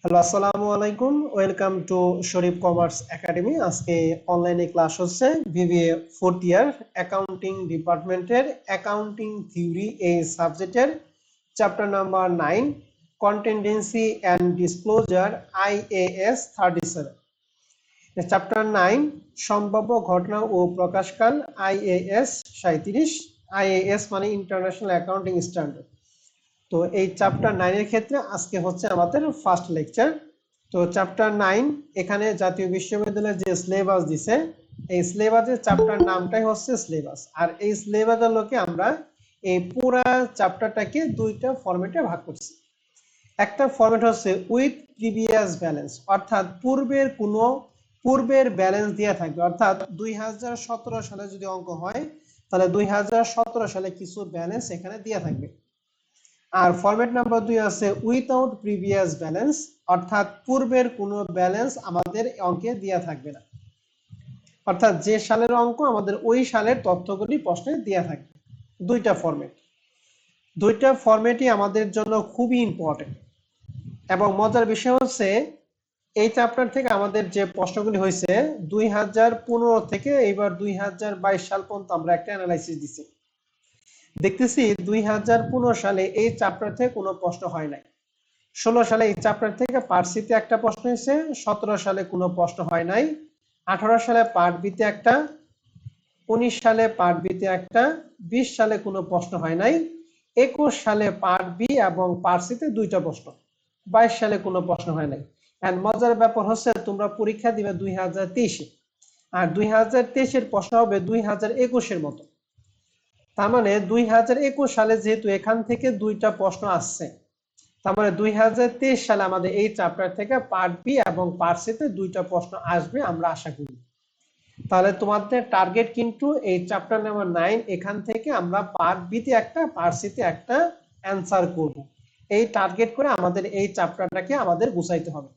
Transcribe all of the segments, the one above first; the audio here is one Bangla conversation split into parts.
হ্যালো, আসসালামু আলাইকুম। Welcome to Sharif commerce academy. আজকে অনলাইনে ক্লাস হচ্ছে বিবিএ ফোর্থ ইয়ার অ্যাকাউন্টিং ডিপার্টমেন্টের অ্যাকাউন্টিং থিওরি এই সাবজেক্টের chapter number 9 contingency and disclosure IAS 37। Chapter 9 সম্ভাব্য ঘটনা ও প্রকাশকাল IAS 37। IAS মানে ইন্টারন্যাশনাল অ্যাকাউন্টিং স্ট্যান্ডার্ড। তো এই চ্যাপ্টার 9 এর ক্ষেত্রে আজকে হচ্ছে আমাদের ফার্স্ট লেকচার। তো চ্যাপ্টার 9 এখানে জাতীয় বিশ্ববিদ্যালয়ের যে সিলেবাস দিছে, এই সিলেবাসের চ্যাপ্টার নামটাই হচ্ছে সিলেবাস। আর এই সিলেবাসের লোকে আমরা এই পুরা চ্যাপ্টারটাকে দুইটা ফরম্যাটে ভাগ করছি। একটা ফরম্যাট হচ্ছে উইথ প্রিভিয়াস ব্যালেন্স, অর্থাৎ পূর্বের ব্যালেন্স দেওয়া থাকবে। অর্থাৎ 2017 সালে যদি অঙ্ক হয় তাহলে 2017 সালে কিছু ব্যালেন্স এখানে দেওয়া থাকবে। আর ফরম্যাট নাম্বার 2 আছে উইথাউট প্রিভিয়াস ব্যালেন্স, অর্থাৎ পূর্বের কোনো ব্যালেন্স আমাদের অঙ্কে দেওয়া থাকবে না। অর্থাৎ যে সালের অঙ্ক আমাদের ওই সালের তথ্যগুলি প্রশ্নে দেওয়া থাকবে। দুইটা ফরম্যাটই আমাদের জন্য খুবই ইম্পর্টেন্ট। এবং মজার বিষয় হচ্ছে এই চ্যাপ্টার থেকে আমাদের যে প্রশ্নগুলি হয়েছে 2015 থেকে এবার 2022 সাল পর্যন্ত আমরা একটা অ্যানালাইসিস দিছি। দেখতেছি 2015 সালে এই চ্যাপ্টার থেকে কোনো প্রশ্ন হয় নাই। 16 সালে এই চ্যাপ্টার থেকে পার্ট সিতে একটা প্রশ্ন হয়েছে, 17 সালে কোনো প্রশ্ন হয় নাই, 18 সালে পার্ট বিতে একটা, 19 সালে পার্ট বিতে একটা, 20 সালে কোনো প্রশ্ন হয় নাই, 21 সালে পার্ট বি এবং পার্ট সিতে দুইটা প্রশ্ন, 22 সালে কোনো প্রশ্ন হয় নাই। এন্ড মজার ব্যাপার হচ্ছে তোমরা পরীক্ষা দিবে 2023-এ, আর 2023-এর প্রশ্ন হবে 2021-এর মতো। তার মানে 2021 সালে যেহেতু এখান থেকে দুইটা প্রশ্ন আসছে, তার মানে 2023 সালে আমাদের এই চ্যাপ্টার থেকে পার্ট বি এবং পার্ট সিতে দুইটা প্রশ্ন আসবে আমরা আশা করি। তাহলে তোমাদের টার্গেট কিন্তু এই চ্যাপ্টার নাম্বার 9 এখান থেকে আমরা পার্ট বি তে একটা, পার্ট সিতে একটা অ্যানসার করব। এই টার্গেট করে আমাদের এই চ্যাপ্টারটাকে আমাদের গুছাইতে হবে।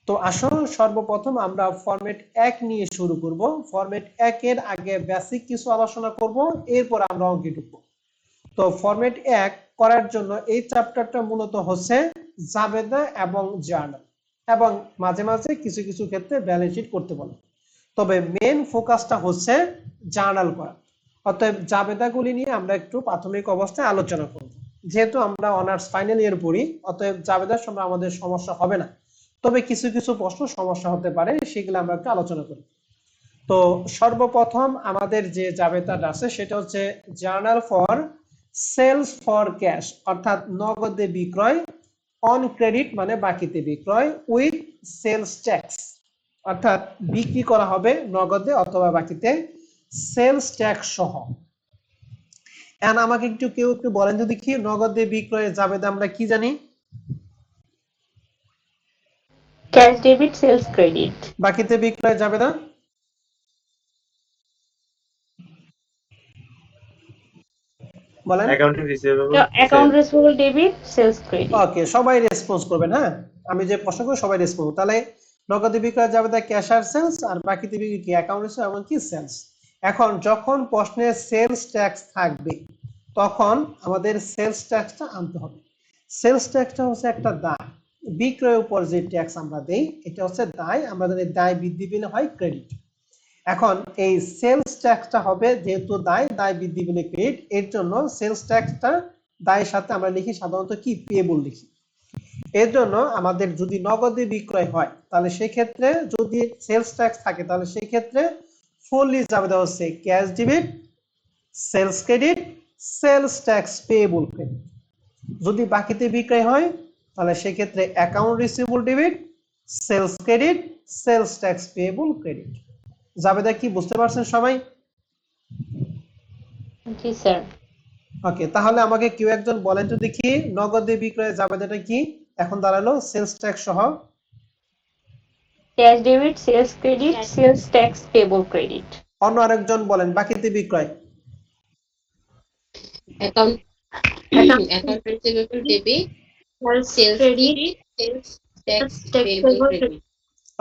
তো আসল সর্বপ্রথম আমরা ফরম্যাট 1 নিয়ে শুরু করব। ফরম্যাট 1 এর আগে বেসিক কিছু আলোচনা করব, এরপর আমরা অঙ্কে ঢুকবো। তো ফরম্যাট 1 করার জন্য এই চ্যাপ্টারটা মূলত হচ্ছে জাবেদা এবং জার্নাল, এবং মাঝে মাঝে কিছু কিছু ক্ষেত্রে ব্যালেন্স শিট করতে বলে। তবে মেন ফোকাসটা হচ্ছে জার্নাল করা। অতএব জাবেদাগুলি নিয়ে আমরা একটু প্রাথমিক অবস্থায় আলোচনা করব। যেহেতু আমরা অনার্স ফাইনাল ইয়ার পড়ি, অতএব জাবেদার সময় আমাদের সমস্যা হবে না। তবে কিছু কিছু প্রশ্ন সমস্যা হতে পারে, সেগুলো আমরা একটু আলোচনা করি। তো সর্বপ্রথম আমাদের যে জাবেদাটা আছে সেটা হচ্ছে journal for sales for cash, অর্থাৎ নগদে বিক্রয়, অন ক্রেডিট মানে বাকিতে বিক্রয়, উইথ সেলস ট্যাক্স, অর্থাৎ বিক্রি করা হবে নগদে অথবা বাকিতে সেলস ট্যাক্স সহ। এখন আমাকে কেউ একটু বলেন তো দেখি, নগদে বিক্রয়ে জাবেদা আমরা কি জানি? Cash debit sales credit. বাকিতে বিক্রয়ে জাবেদা বলেন। Account receivable debit sales credit. Okay, সবাই রেসপন্স করবেন। হ্যাঁ, আমি যে প্রশ্ন করব সবাই রেসপন্স। তাহলে নগদে বিক্রয় জাবেদা ক্যাশ আর সেলস, আর বাকিতে বিক্রি কি অ্যাকাউন্ট রিসিভ এবং কি সেলস। এখন যখন প্রশ্নে সেলস ট্যাক্স থাকবে তখন আমাদের সেলস ট্যাক্সটা আনতে হবে। সেলস ট্যাক্সটা হচ্ছে একটা দায়, বিক্রয়ের উপর যে ট্যাক্স আমরা দেই এটা হচ্ছে দায়। আমাদের দায় বৃদ্ধি পেলে হয় ক্রেডিট। এখন এই সেলস ট্যাক্সটা হবে যেহেতু দায় বৃদ্ধি পেলে ক্রেডিট, এর জন্য সেলস ট্যাক্সটা দায়ের সাথে আমরা লিখি সাধারণত কি পেয়েবল লিখি। এর জন্য আমাদের যদি নগদে বিক্রয় হয় তাহলে সেই ক্ষেত্রে যদি সেলস ট্যাক্স থাকে তাহলে সেই ক্ষেত্রে ফুললি যাবে দেওয়া হচ্ছে cash debit, sales credit, sales tax payable credit. যদি বাকিতে বিক্রয় হয় তাহলে সেই ক্ষেত্রে account receivable debit, sales credit, sales tax payable credit. জাবেদা কি বুঝতে পারছেন সবাই? জি স্যার। ওকে, তাহলে আমাকে কেউ একজন বলেন তো দেখি নগদে বিক্রয়ের জাবেদাটা কি? এখন দাঁড়ালো সেলস ট্যাক্স সহ। Cash debit sales credit sales tax payable credit. অন্য আরেকজন বলেন বাকিতে বিক্রয়। account account receivable debit, sales credit, sales tax payable credit.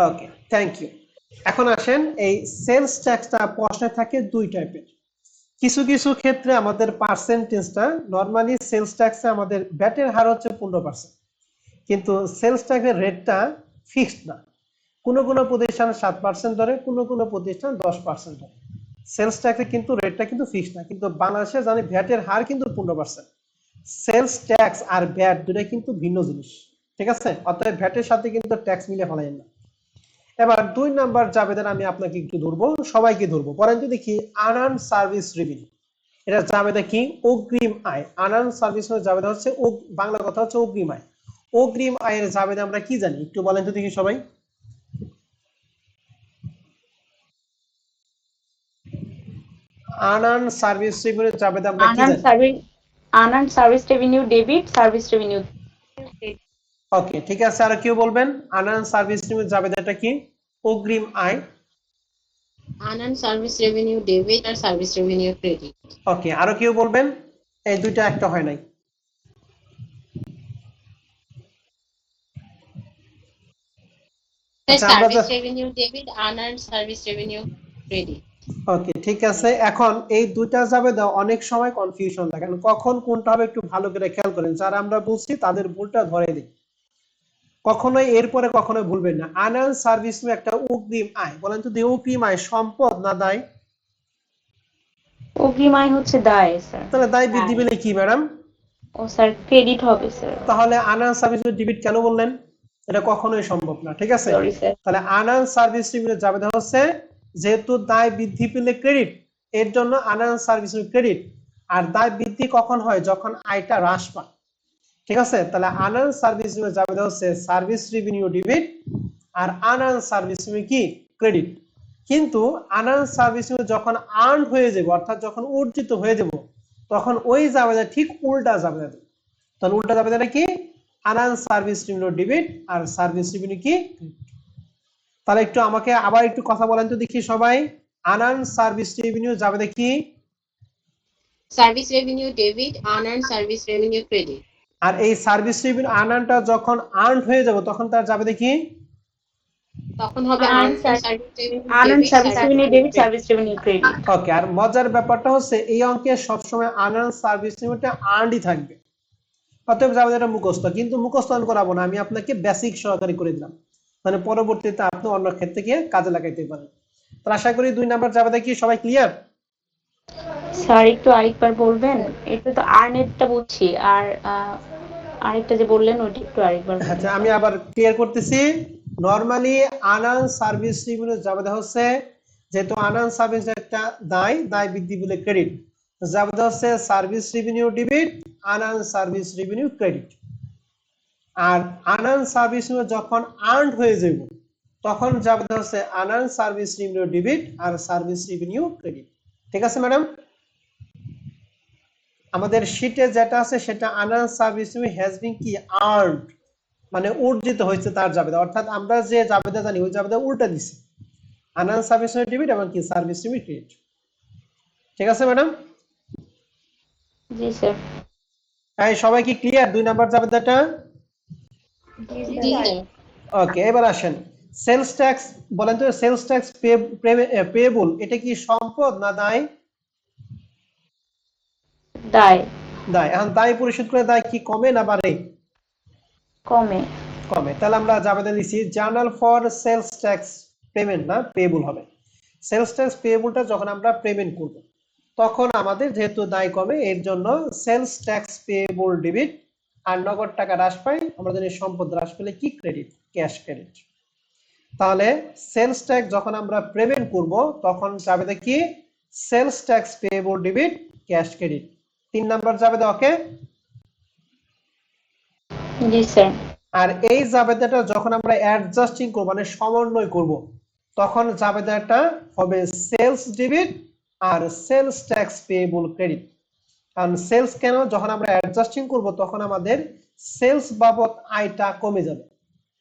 Okay, thank you. এখন আসেন, এই সেলস ট্যাক্সটা প্রশ্নে থাকে দুই টাইপের। কিছু কিছু ক্ষেত্রে আমাদের পার্সেন্টেজটা নরমালি সেলস ট্যাক্সে আমাদের ব্যাটের হার হচ্ছে 15%, কিন্তু সেলস ট্যাক্সের রেটটা ফিক্সড না, কোনো কোনো প্রতিষ্ঠান 7% ধরে, কোনো কোনো প্রতিষ্ঠান 10% ধরে। সেলস ট্যাক্সে কিন্তু রেটটা কিন্তু ফিক্সড না, কিন্তু বাংলাদেশে জানি ভ্যাটের হার কিন্তু 15%। সেলস ট্যাক্স আর ভ্যাট দুটোই কিন্তু ভিন্ন জিনিস, ঠিক আছে? অর্থাৎ ভ্যাটের সাথে কিন্তু ট্যাক্স মিলে ফেলায় না। এবার 2 নাম্বার জাবেদার আমি আপনাকে একটু ধরবো, সবাইকে ধরবো। পরেন যদি দেখি আনআর্ন সার্ভিস রেভিনিউ, এটা জাবেদা কি? অগ্রিম আয়। আনআর্ন সার্ভিস জাবেদা হচ্ছে বাংলা কথা হচ্ছে অগ্রিম আয়। অগ্রিম আয়ের জাবেদা আমরা কি জানি একটু বলেন তো দেখি সবাই। আনআর্ন সার্ভিস রেভিনিউ জাবেদা আমরা কি জানি? Unearned service revenue debit, service revenue. Okay, ঠিক আছে। আর কেউ বলবেন আনআর্ন সার্ভিস রেভিনিউ জাবেদাটা কি? অগ্রিম আয়। আনআর্ন সার্ভিস রেভিনিউ ডেবিট আর সার্ভিস রেভিনিউ ক্রেডিট। ওকে, আরো কেউ বলবেন? এই দুইটা একটা হয় নাই। আচ্ছা, আমরা service revenue debit, unearned service revenue credit. Okay, ঠিক আছে। এখন এই দুইটা জাবেদা অনেক সময় কনফিউশন থাকে, কখন কোনটা হবে একটু ভালো করে খেয়াল করেন। যারা আমরা বলছি তাদের ভুলটা ধরে দিই, কখনোই এরপরে কখনোই ভুলবেন না। আনআর্ন সার্ভিস একটা অগ্রিম আয়। বলেন তো অগ্রিম আয় সম্পদ না দায়? অগ্রিম আয় হচ্ছে দায় স্যার। তাহলে দায় বৃদ্ধি পেলে কি ম্যাডাম? ও স্যার ক্রেডিট হবে স্যার। তাহলে আনআর্ন সার্ভিস ডেবিট কেন বললেন? এটা কখনোই সম্ভব না, ঠিক আছে? Sorry sir. তাহলে আনআর্ন সার্ভিস রেভিনিউ জাবেদা হচ্ছে যেহেতু দায় বৃদ্ধি পেলে ক্রেডিট, এর জন্য আনআর্ন সার্ভিস ক্রেডিট। আর দায় বৃদ্ধি কখন হয়? যখন আয়টা হ্রাস পায়, ঠিক আছে? তাহলে আনআর্ন সার্ভিস রেভিনিউ জাবেদা হচ্ছে সার্ভিস রেভিনিউ ডেবিট আর আনআর্ন সার্ভিস রেভিনিউ কি? ক্রেডিট। কিন্তু আনআর্ন সার্ভিস রেভিনিউ যখন আর্ন হয়ে যাবে, অর্থাৎ যখন অর্জিত হয়ে যাব, তখন ওই জাবেদা ঠিক উল্টা জাবেদা দেবে। তাহলে উল্টা জাবেদাটা কি? আনআর্ন সার্ভিস রেভিনিউ ডেবিট আর সার্ভিস রেভিনিউ কি? তাহলে একটু আমাকে আবার একটু কথা বলেন তো দেখি সবাই। আনআর্ন সার্ভিস রেভিনিউ জাবেদা কি? Service revenue debit, unearned service revenue credit. আর এই সার্ভিস রেভিনিউ আনআর্নটা যখন আর্ন হয়ে যাবে তখন তার জাবেদা কি? তখন হবে unearned service revenue debit, service revenue credit. Okay, আর মজার ব্যাপারটা হচ্ছে এই অঙ্কে সবসময় আনআর্ন সার্ভিস রেভিনিউটা আর্নই থাকবে। অতএব জাবেদাটা মুখস্থ, কিন্তু মুখস্থ আমি করাবো না, আমি আপনাকে বেসিক সহকারী করে দিলাম, মানে পরবর্তীতে আপনি অন্য ক্ষেত্রে গিয়ে কাজে লাগাইতে পারেন। তো আশা করি 2 নাম্বার জাবেদা কি সবাই ক্লিয়ার? স্যার একটু আরেকবার বলবেন? এটা তো আর্নেটটা বুঝছি, আর আরেকটা যে বললেন ওটা একটু আরেকবার বলুন। আচ্ছা, আমি আবার ক্লিয়ার করতেছি। নরমালি আনআর্ন সার্ভিস রেভিনিউ জাবেদা হচ্ছে যেহেতু আনআর্ন সার্ভিস একটা দায়, দায় বৃদ্ধি পেলে ক্রেডিট, জাবেদা হচ্ছে service revenue debit, unearned service revenue credit. আর আনআর্ন সার্ভিস রেভিনিউ যখন আর্নড হয়ে যাবে তখন জাবেদা হচ্ছে আনআর্ন সার্ভিস রেভিনিউ ডেবিট আর সার্ভিস রেভিনিউ ক্রেডিট। ঠিক আছে ম্যাডাম? আমাদের শীটে যেটা আছে সেটা unearned service revenue has been কি? আর্নড, মানে অর্জিত হয়েছে তার জাবেদা। অর্থাৎ আমরা যে জাবেদা জানি ওই জাবেদা উল্টা দিছি, আনআর্ন সার্ভিস রেভিনিউ ডেবিট এবং কি সার্ভিস রেভিনিউ ক্রেডিট। ঠিক আছে ম্যাডাম? জি স্যার। এই সবাই কি ক্লিয়ার 2 নাম্বার জাবেদাটা? জি স্যার। ওকে, এবার আসেন সেলস ট্যাক্স। বলেন তো সেলস ট্যাক্স পেয়েবল এটা কি সম্পদ না দায়? দায়। দায়। এখন দায় পরিশোধ করে দায় কি কমে না বাড়ে? কমে। কমে। তাহলে আমরা জাবেদা দিছি journal for sales tax payment না পেয়েবল হবে। সেলস ট্যাক্স পেয়েবলটা যখন আমরা পেমেন্ট করব তখন আমাদের যেহেতু দায় কমে এর জন্য সেলস ট্যাক্স পেয়েবল ডেবিট, আর নগদ টাকা হ্রাস পাই আমরা জানি সম্পদ হ্রাস পেলে কি? Credit, cash credit. তাহলে সেলস ট্যাক্স যখন আমরা পেমেন্ট করব তখন জাবেদা কি? Sales tax payable debit, cash credit. 3 number জাবেদা ওকে? জি স্যার। আর এই জাবেদাটা যখন আমরা অ্যাডজাস্টিং করব মানে সমন্বয় করব তখন জাবেদাটা হবে সেলস ডেবিট আর সেলস ট্যাক্স পেয়েবল ক্রেডিট। কারণ সেলস কেন? যখন আমরা অ্যাডজাস্টিং করব তখন আমাদের সেলস বাবদ আয়টা কমে যাবে,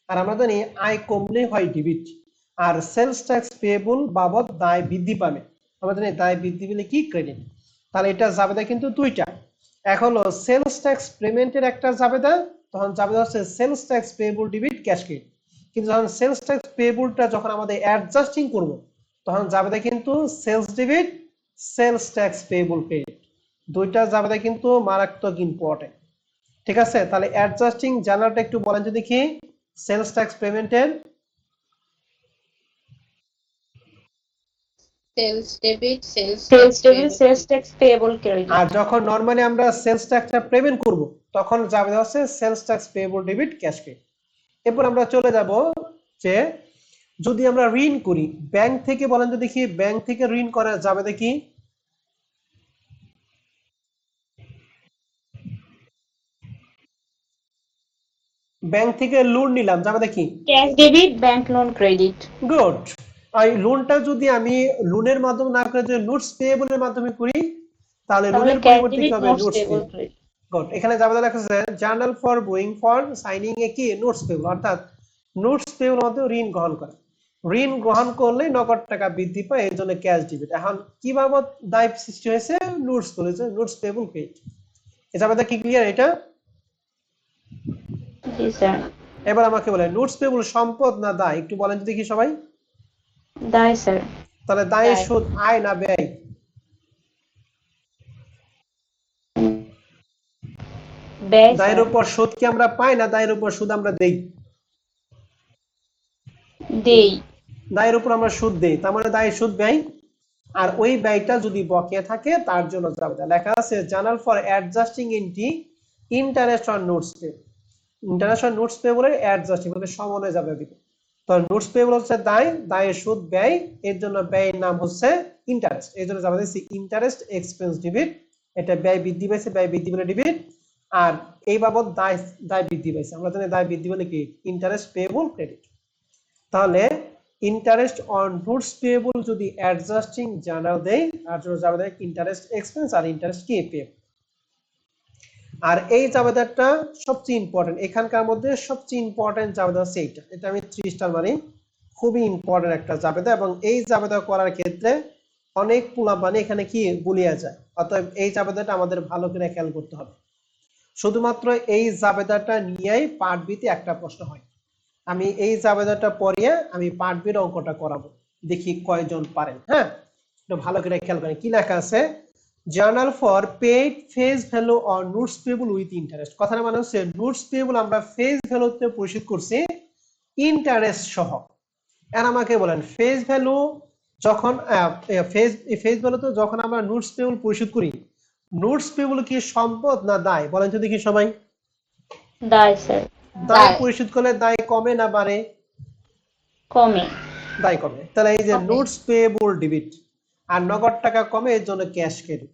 আর আমরা জানি আয় কমলে হয় ডেবিট, আর সেলস ট্যাক্স পেয়েবল বাবদ দায় বৃদ্ধি পাবে, আমরা জানি দায় বৃদ্ধি পেলে কি? ক্রেডিট। তাহলে এটা জাবেদা কিন্তু দুইটা। এখন হলো সেলস ট্যাক্স পেমেন্টের একটা জাবেদা, তখন জাবেদা হচ্ছে sales tax payable debit cash credit. কিন্তু যখন সেলস ট্যাক্স পেয়েবলটা যখন আমাদের অ্যাডজাস্টিং করব তখন জাবেদা কিন্তু sales debit, sales tax payable credit. দুইটা জাবেদা কিন্তু মারাত্মক ইম্পর্টেন্ট। ঠিক আছে, তাহলে অ্যাডজাস্টিং জার্নালটা একটু বলেন তো দেখি। সেলস ট্যাক্স পেমেন্টের sales debit, sales sales tax debit, payable. Sales tax payable credit. আর যখন নরমালি আমরা সেলস ট্যাক্সটা পেমেন্ট করব তখন যাবে হচ্ছে sales tax payable debit cash pay. এরপর আমরা চলে যাব যে যদি আমরা ঋণ করি ব্যাংক থেকে, বলেন তো দেখি ব্যাংক থেকে ঋণ করা যাবে দেখি। ব্যাংক থেকে লোন নিলাম, যাবে দেখি। Cash debit, bank loan credit. Good. আর লোনটা যদি আমি লোনের মাধ্যমে না করে যদি নোটস পেয়েবলের মাধ্যমে করি তাহলে তাহলে লোনের ক্যাশ পরিবর্তে কি ডেবিট, হবে? Notes notes payable payable. Credit. Good. এখানে যাবে লেখা আছে journal for borrowing for signing a কি নোটস পেয়েবল, অর্থাৎ নোটস পেয়েবল মধ্যে ঋণ গ্রহণ করে। ঋণ গ্রহণ করলে নগদ টাকা বৃদ্ধি পায়, এর জন্য ক্যাশ ডেবিট। এখন কি বাবদ দায় সৃষ্টি হয়েছে? নোটস করেছে, নোটস পেয়েবল ক্রেডিট। এই যাবে কি ক্লিয়ার এটা? জি স্যার। এবার আমাকে বলেন নোটস পেয়েবল সম্পদ না দায়, একটু বলেন তো দেখি সবাই। দায় স্যার। তাহলে দায়ের দায়। সুদ আয় না ব্যয়? ব্যয় দায়ের স্যার। উপর সুদ কি আমরা পাই না দায়ের উপর সুদ আমরা দেই? দেই। দায়ের উপর আমরা সুদ দেই, তার মানে দায়ের সুদ ব্যয়। আর ওই ব্যয়টা যদি বকেয়া থাকে তার জন্য যাবে লেখা আছে জার্নাল ফর অ্যাডজাস্টিং ইনটি interest on notes pay. Interest on notes pay বলে অ্যাডজাস্টিং মানে সমন্বয় যাবে দিকে। তো নোটস পে হচ্ছে দায়, দায়ের সুদ ব্যয়, এর জন্য ব্যয়ের নাম হচ্ছে ইন্টারেস্ট, এই জন্য যাবে দিচ্ছি ইন্টারেস্ট এক্সপেন্স ডেবিট। এটা ব্যয় বৃদ্ধি পাইছে, ব্যয় বৃদ্ধি পেলে ডেবিট। আর এই বাবদ দায়, দায় বৃদ্ধি পাইছে, আমরা জানি দায় বৃদ্ধি পেলে কি ইন্টারেস্ট পেয়েবল ক্রেডিট। তাহলে ইন্টারেস্ট অন নোটস পেয়েবল যদি অ্যাডজাস্টিং জার্নাল দেই তার জন্য যাবে দেয় ইন্টারেস্ট এক্সপেন্স আর ইন্টারেস্ট কি পেয়েবল। আর এই জাবেদারটা সবচেয়ে ইম্পর্টেন্ট, এখানকার মধ্যে সবচেয়ে ইম্পর্টেন্ট জাবেদা হচ্ছে এইটা, এটা আমি 3 স্টার মানি। খুবই ইম্পর্টেন্ট একটা জাবেদা, এবং এই জাবেদা করার ক্ষেত্রে অনেক পোলাপানি এখানে কি গুলিয়ে যায়। অতএব এই জাবেদাটা আমাদের ভালো করে খেয়াল করতে হবে। শুধুমাত্র এই জাবেদাটা নিয়েই পার্ট বিতে একটা প্রশ্ন হয়। আমি এই জাবেদাটা পড়িয়ে আমি পার্ট বির অঙ্কটা করাবো, দেখি কয়জন পারেন। হ্যাঁ, একটু ভালো করে খেয়াল করেন কি লেখা আছে। Journal for paid face value or notes payable with interest. কথাটা মানে হচ্ছে নোটস পেবল আমরা ফেস ভ্যালুতে পরিশোধ করছি ইন্টারেস্ট সহ। আর আমাকে বলেন ফেস ভ্যালু যখন ফেস ভ্যালুতে যখন আমরা নোটস পেবল পরিশোধ করি, নোটস পেবল কি সম্পদ না দায়? বলেন তো দেখি সবাই। দায় স্যার। দায় দায়। পরিশোধ করলে দায় কমে না বাড়ে? কমে। দায় কমে। তাহলে এই যে কমে। নোটস পেয়েবল ডেবিট, আর নগদ টাকা কমে এর জন্য ক্যাশ ক্রেডিট।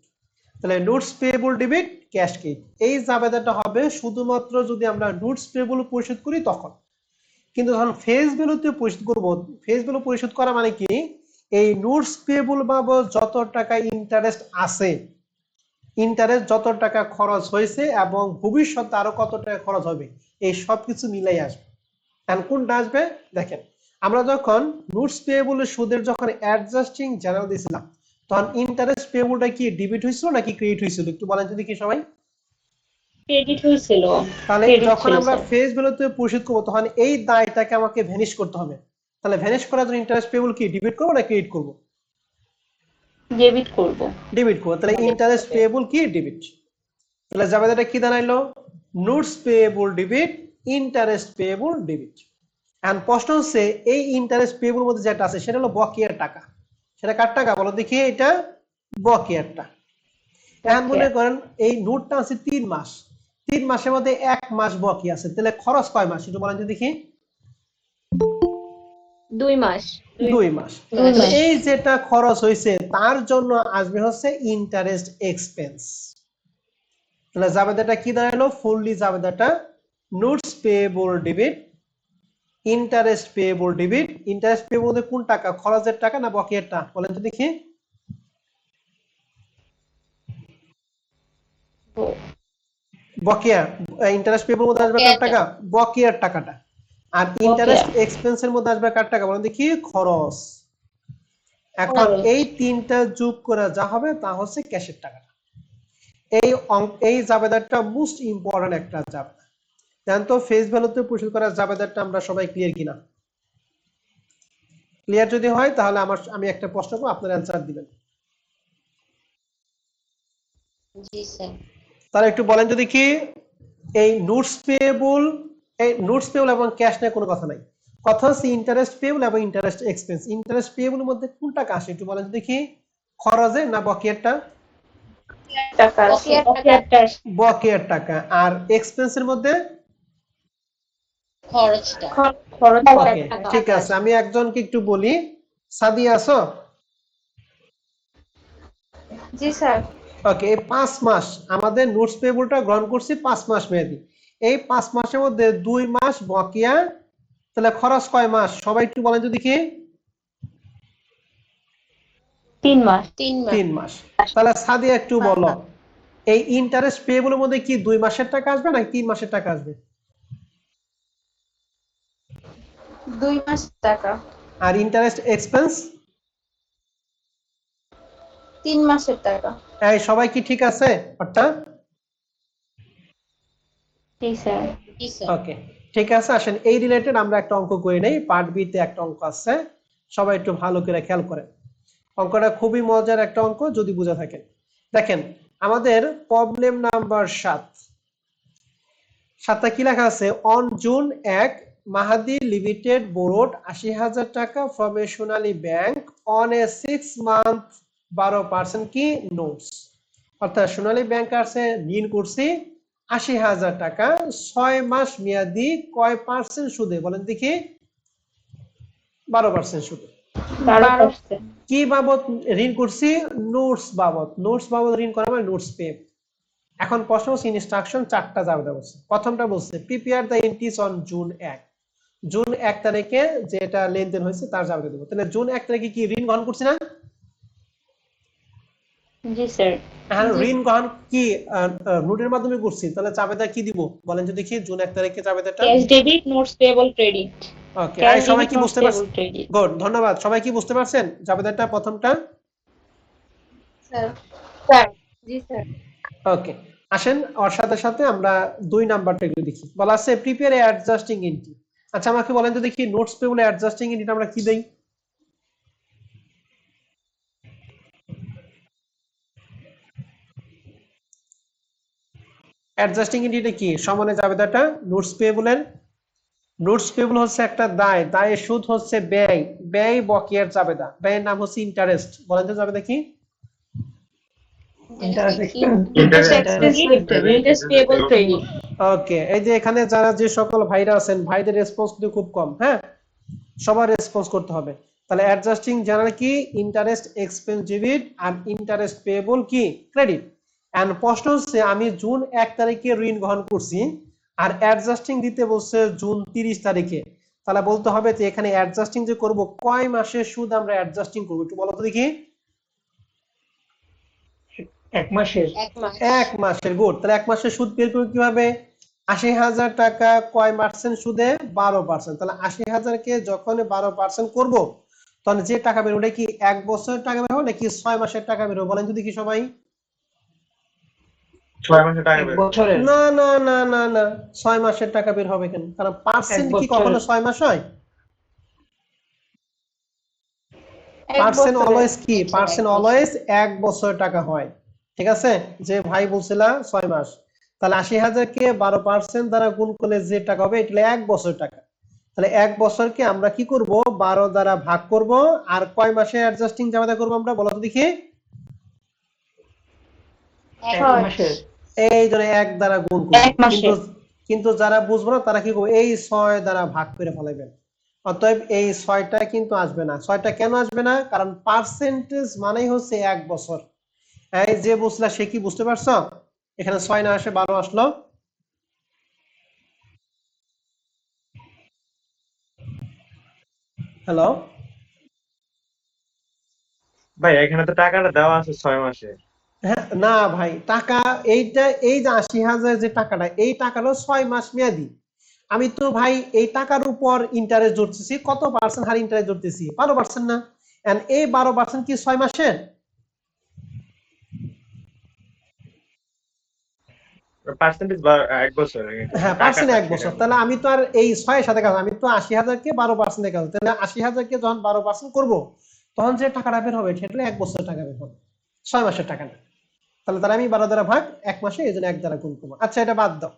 তাহলে notes payable debit cash credit, এই জাবেদাটা হবে শুধুমাত্র যদি আমরা নোটস পেয়েবল পরিশোধ করি তখন। কিন্তু যখন ফেস ভ্যালুতে পরিশোধ করব, ফেস ভ্যালু পরিশোধ করা মানে কি এই নোটস পেয়েবল বাবদ যত টাকা ইন্টারেস্ট আছে, ইন্টারেস্ট যত টাকা খরচ হয়েছে এবং ভবিষ্যতে আরো কত টাকা খরচ হবে, এই সবকিছু মিলাই আসবে। এখন কোনটা আসবে দেখেন, আমরা যখন নোটস পেয়েবলের সুদের যখন অ্যাডজাস্টিং জার্নাল দিয়েছিলাম তখন ইন্টারেস্ট পেয়েবলটা কি ডেবিট হয়েছিল নাকি ক্রেডিট হয়েছিল? একটু বলেন তো দেখি সবাই। ক্রেডিট হয়েছিল। তাহলে ক্রেডিট যখন ছিল আমরা স্যার। ফেস ভ্যালুতে পরিশোধ করবো তখন এই দায়টাকে আমাকে ভ্যানিশ করতে হবে। তাহলে ভ্যানিশ করার জন্য ইন্টারেস্ট পেয়েবল কি ডেবিট করবো না ক্রেডিট করবো? ডেবিট করব। ডেবিট করবো। তাহলে ইন্টারেস্ট পেয়েবল কি ডেবিট। তাহলে জাবেদাটা কি দাঁড়াইলো? Notes payable debit, interest payable debit. এখন প্রশ্ন হচ্ছে এই ইন্টারেস্ট পেয়েবল মধ্যে যেটা আছে সেটা হলো বকেয়ার টাকা। সেটা কার টাকা বলো দেখি? এটা বকেয়ার টাকা। এখন মনে করেন এই নোটটা আছে 3 মাস, 3 মাসের মধ্যে 1 মাস বকেয়া আছে, তাহলে খরচ কয় মাস একটু বলেন তো দেখি? 2 মাস। 2 মাস। দুই তাহলে মাস। এই যেটা খরচ হয়েছে তার জন্য আসবে হচ্ছে ইন্টারেস্ট এক্সপেন্স। তাহলে জাবেদাটা কি দাঁড়ালো? ফুললি জাবেদাটা notes payable debit, interest payable debit. Interest payable মধ্যে কোন টাকা, খরচের টাকা না বকেয়ারটা বলেন তো দেখি? বকেয়া। ইন্টারেস্ট পেয়েবল মধ্যে আসবে কার বকেয়াটা। টাকা? বকেয়ার টাকাটা। আর বকেয়া। ইন্টারেস্ট এক্সপেন্সের মধ্যে আসবে কার টাকা বলেন দেখি? খরচ। এখন খরচ। এই তিনটা যোগ করে যা হবে তা হচ্ছে ক্যাশের টাকাটা। এই জাবেদারটা মোস্ট ইম্পর্টেন্ট একটা জাবেদা। জানেন তো ফেস ভ্যালুতে পরিশোধ করার জাবেদারটা আমরা সবাই ক্লিয়ার কিনা? ক্লিয়ার যদি হয় তাহলে আমি একটা প্রশ্ন করব, আপনার অ্যানসার দিবেন। জি স্যার। তাহলে একটু বলেন যদি কি এই নোটস পেয়েবল এবং ক্যাশ নিয়ে কোনো কথা নাই, কথা হচ্ছে ইন্টারেস্ট পেয়েবল এবং ইন্টারেস্ট এক্সপেন্স। ইন্টারেস্ট পেয়েবলের মধ্যে কোনটা আসে একটু বলেন তো দেখি, খরচে না বকেয়ারটা? টাকা আছে, বকেয়ার টাকা, বকেয়ারটা আছে, বকেয়ার টাকা। আর এক্সপেন্সের মধ্যে? খরচটা, খরচ ওকে, টাকা। ঠিক আছে, আমি একজনকে একটু বলি। সাদিয়া আছো? জি স্যার। ওকে, এই 5 মাস আমাদের নোটস পেয়েবলটা গ্রহণ করছি 5 মাস মেয়াদি। এই 5 মাসের মধ্যে 2 মাস বকেয়া, তাহলে খরচ কয় মাস সবাই একটু বলেন তো দেখি। 3 মাস। 3 মাস। 3 মাস। তাহলে সাদিয়া একটু বলো, এই ইন্টারেস্ট পেয়েবলের মধ্যে কি 2 মাসের টাকা আসবে নাকি 3 মাসের টাকা আসবে? 2 মাস টাকা। আর ইন্টারেস্ট এক্সপেন্স? 3 মাসের টাকা। এই সবাই কি ঠিক আছে অর্থাৎ? জি স্যার। জি স্যার। ওকে, ঠিক আছে, আসেন এই রিলেটেড আমরা একটা অঙ্ক করে নেই। পার্ট বি তে একটা অঙ্ক আছে, সবাই একটু ভালো করে খেয়াল করেন। অঙ্কটা খুবই মজার একটা অঙ্ক যদি বুঝে থাকেন। দেখেন আমাদের প্রবলেম নাম্বার 7টা কি লেখা আছে, on June 1 Mahdi limited borrowed 80,000 টাকা from a Sonali bank on a 6 month 12% কি নোটস। অর্থাৎ সোনালী ব্যাংক আছে ঋণ করছি 80,000 টাকা 6 মাস মেয়াদি, কয় পার্সেন্ট সুদে বলেন দেখি? 12% সুদে। 12%। কি বাবদ ঋণ করছি? নোটস বাবদ। নোটস বাবদ ঋণ করা মানে নোটস পে। এখন প্রশ্ন হচ্ছে ইনস্ট্রাকশন 4টা যাবে বলছে। প্রথমটা বলছে prepare the entries on June 1। June 1 তারিখে যেটা লেনদেন হয়েছে তার জাবেদা দেবো। তাহলে জুন 1 তারিখে কি ঋণ গ্রহণ করছি না? জি স্যার। হ্যাঁ, ঋণ গ্রহণ কি নোটের মাধ্যমে করছি, তাহলে চাবেদা কি দিব বলেন তো দেখি জুন 1 তারিখে চাবেদাটা? Cash debit, notes payable credit. Okay, cash এই সবাই ডেবিট, কি নোটস বুঝতে পেয়েবল পারছেন? ক্রেডিট। গুড, ধন্যবাদ। সবাই কি বুঝতে পারছেন জাবেদাটা প্রথমটা? স্যার। স্যার। জি স্যার। ওকে, আসেন ওর সাথে সাথে আমরা 2 নাম্বারটা একটু দেখি। বলা আছে প্রিপেয়ার অ্যাডজাস্টিং এন্ট্রি। আচ্ছা আমাকে বলেন তো দেখি নোটস পেয়েবল অ্যাডজাস্টিং এন্ট্রিটা আমরা কি দেই? অ্যাডজাস্টিং এন্ট্রিটা কি সমানে জাবেদাটা নোটস পেয়েবলের? নোটস পেয়েবল হচ্ছে একটা দায়, দায়ের সুদ হচ্ছে ব্যয়, ব্যয় বকেয়ার জাবেদা, ব্যয়ের নাম হচ্ছে ইন্টারেস্ট। বলেন তো জাবেদা কি? Interest expense debit, interest payable credit. Okay, এই যে এখানে যারা যে সকল ভাইরা আছেন ভাইদের রেসপন্স কিন্তু খুব কম। হ্যাঁ, সবার রেসপন্স করতে হবে। তাহলে অ্যাডজাস্টিং জেনারেল কি? ইন্টারেস্ট এক্সপেন্স ডেবিট আর ইন্টারেস্ট পেয়েবল কি? ক্রেডিট। এন্ড প্রশ্ন হচ্ছে আমি জুন 1 তারিখে ঋণ গ্রহণ করছি আর অ্যাডজাস্টিং দিতে বলছে জুন 30 তারিখে। তাহলে বলতে হবে যে এখানে অ্যাডজাস্টিং যে করব কয় মাসের সুদ আমরা অ্যাডজাস্টিং করব একটু বলো তো দেখি। 1 মাসের। 1 মাস। 1 মাসের। গুড, তাহলে 1 মাসের সুদ বের করব কিভাবে? 80,000 টাকা কয় পার্সেন্ট সুদে? 12%। তাহলে 80,000 কে যখন 12% করব তখন যে টাকা বের হবে কি 1 বছরের টাকা বের হবে নাকি 6 মাসের টাকা বের হবে বলেন তো দেখি সবাই। 6 মাসের টাকা বের বছরের। না না না না না, 6 মাসের টাকা বের হবে কেন? কারণ 1 পার্সেন্ট কি বছরের। কখনো 6 মাস হয়? 1 পার্সেন্ট বছরের। অলওয়েজ কি? আচ্ছা, পার্সেন্ট 1 বছর। অলওয়েজ 1 বছর টাকা হয়। ঠিক আছে, যে ভাই বলছিলা 6 মাস, তাহলে 80,000 কে 12% দ্বারা গুণ করলে যে টাকা হবে এটা 1 বছর টাকা। তাহলে 1 বছরকে আমরা কি করব 12 দ্বারা ভাগ করব। আর কয় মাসে অ্যাডজাস্টিং জাবেদা করব আমরা বলো তো দেখি? 1 ছয়। মাস। মাসের। এই জন্য 1 দ্বারা গুণ করব। 1 মাসে। কিন্তু কিন্তু যারা বুঝবো না তারা কি করবে এই 6 দ্বারা ভাগ করে ফেলাবেন। অতএব এই 6টা কিন্তু আসবে না। 6টা কেন আসবে না? কারণ পার্সেন্টেজ মানেই হচ্ছে 1 বছর। এই যে বুঝলা সে কি বুঝতে পারছো? এখানে 6 না আসে 12 আসলো। হ্যালো, ভাই এখানে তো টাকাটা দেওয়া আছে 6 মাসে। হ্যাঁ না ভাই, টাকা এইটা এই যে 80,000 যে টাকাটা এই টাকাটা 6 মাস মেয়াদি। আমি তো ভাই এই টাকার উপর ইন্টারেস্ট ধরতেছি, কত পার্সেন্ট হার ইন্টারেস্ট ধরতেছি? 12% না? এন্ড এই 12% কি 6 মাসের? পার্সেন্টেজ বা 1 বছর হ্যাঁ, পার্সেন্ট 1 বছর। তাহলে আমি তো আর এই 6 এর সাথে কাজ, আমি তো 80,000 কে 12% কাজ। তাহলে 80,000 কে যখন 12% করব তখন যে টাকাটা বের হবে সেটা 1 বছরের টাকা বের হবে, 6 মাসের টাকা না। তাহলে তাহলে আমি 12 দ্বারা ভাগ 1 মাসে, এই জন্য 1 দ্বারা গুণ করবো। আচ্ছা এটা বাদ দাও।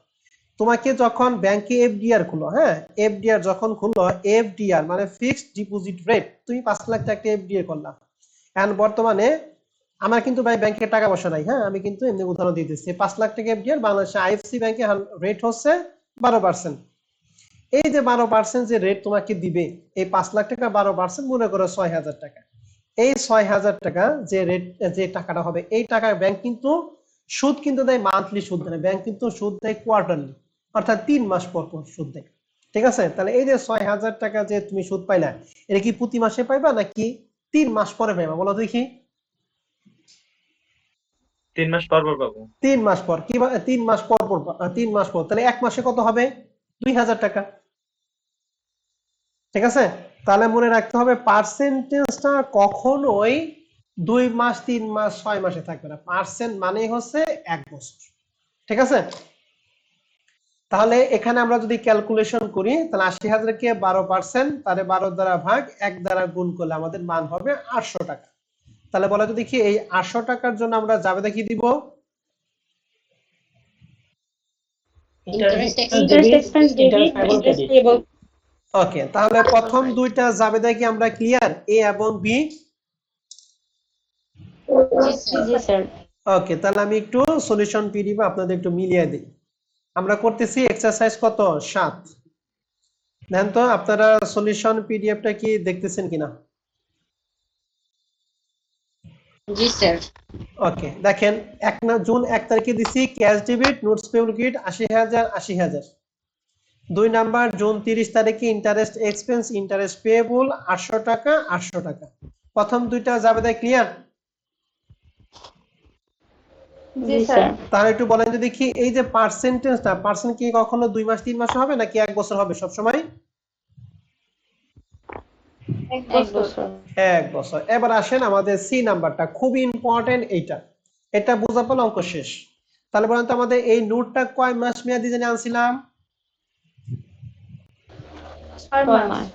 তোমাকে যখন ব্যাংকে এফডিআর খুলো, হ্যাঁ, এফডিআর যখন খুললো, এফডিআর মানে ফিক্সড ডিপোজিট রেট, তুমি 5 লাখ টাকা এফডিআর করলাম। এখন বর্তমানে আমার কিন্তু ভাই ব্যাংকে টাকা পয়সা নাই, হ্যাঁ, আমি কিন্তু এমনি উদাহরণ দিতেছি। 5 লাখ টাকা এফডিআর বাংলাদেশে আইএফসি ব্যাংকে রেট হচ্ছে 12%। এই যে 12% যে রেট তোমাকে দিবে, এই 5 লাখ টাকা 12% মনে করো 6,000 টাকা। এই 6,000 টাকা যে রেট, যে টাকাটা হবে, এই টাকা ব্যাংক কিন্তু সুদ কিন্তু দেয় মান্থলি, সুদ দেয় ব্যাংক কিন্তু সুদ দেয় কোয়ার্টারলি, অর্থাৎ 3 মাস পর পর সুদ দেয়। ঠিক আছে, তাহলে এই যে 6,000 টাকা যে তুমি সুদ পাইলা, এটা কি প্রতি মাসে পাইবা নাকি 3 মাস পরে পাইবা বলো দেখি? 3 মাস পর পর পাবো। 3 মাস পর। কি 3 মাস পর পর 3 মাস পর, তাহলে এক মাসে কত হবে? 2,000 টাকা। ঠিক আছে, তাহলে মনে রাখতে হবে পার্সেন্টেজটা কখনোই 2 মাস 3 মাস 6 মাসে থাকবে না, পার্সেন্ট মানেই হচ্ছে 1 বছর। ঠিক আছে, তাহলে এখানে আমরা যদি ক্যালকুলেশন করি, তাহলে 80,000 কে 12%, তাহলে 12 দ্বারা ভাগ 1 দ্বারা গুণ করলে আমাদের মান হবে 800 টাকা। তাহলে বলা যদি কি এই 800 টাকার জন্য আমরা জাবেদা কি দিব? Interest interest expense debit, interest payable. Okay, তাহলে প্রথম দুইটা জাবেদা কি আমরা ক্লিয়ার, এ এবং বি? জি স্যার। ওকে, তাহলে আমি একটু সলিউশন পিডিএফ আপনাদের একটু মিলিয়ে দিই। আমরা করতেছি এক্সারসাইজ কত 7। দেখেন তো আপনারা সলিউশন পিডিএফটা কি দেখতেছেন কিনা? জি স্যার। ওকে, দেখেন জুন 1 তারিখে দিছি cash debit notes payable credit 80,000 80,000। 2 number June 30 তারিখে ইন্টারেস্ট এক্সপেন্স ইন্টারেস্ট পেয়েবল 800 টাকা 800 টাকা। প্রথম দুইটা জাবেদা ক্লিয়ার? জি স্যার। তাহলে একটু বলেন যদি কি এই যে পার্সেন্টেজটা, পার্সেন্ট কি কখনো 2 মাস 3 মাসে হবে নাকি 1 বছর হবে সব সময়? 1 বছর। 1 বছর। এবার আসেন আমাদের সি নাম্বারটা, খুবই ইম্পর্টেন্ট এইটা। এটা বোঝা পড়লে অঙ্ক শেষ। তাহলে বলেন তো আমাদের এই নোটটা কয় মাস মেয়াদি জানি আনছিলাম? 6 মাস।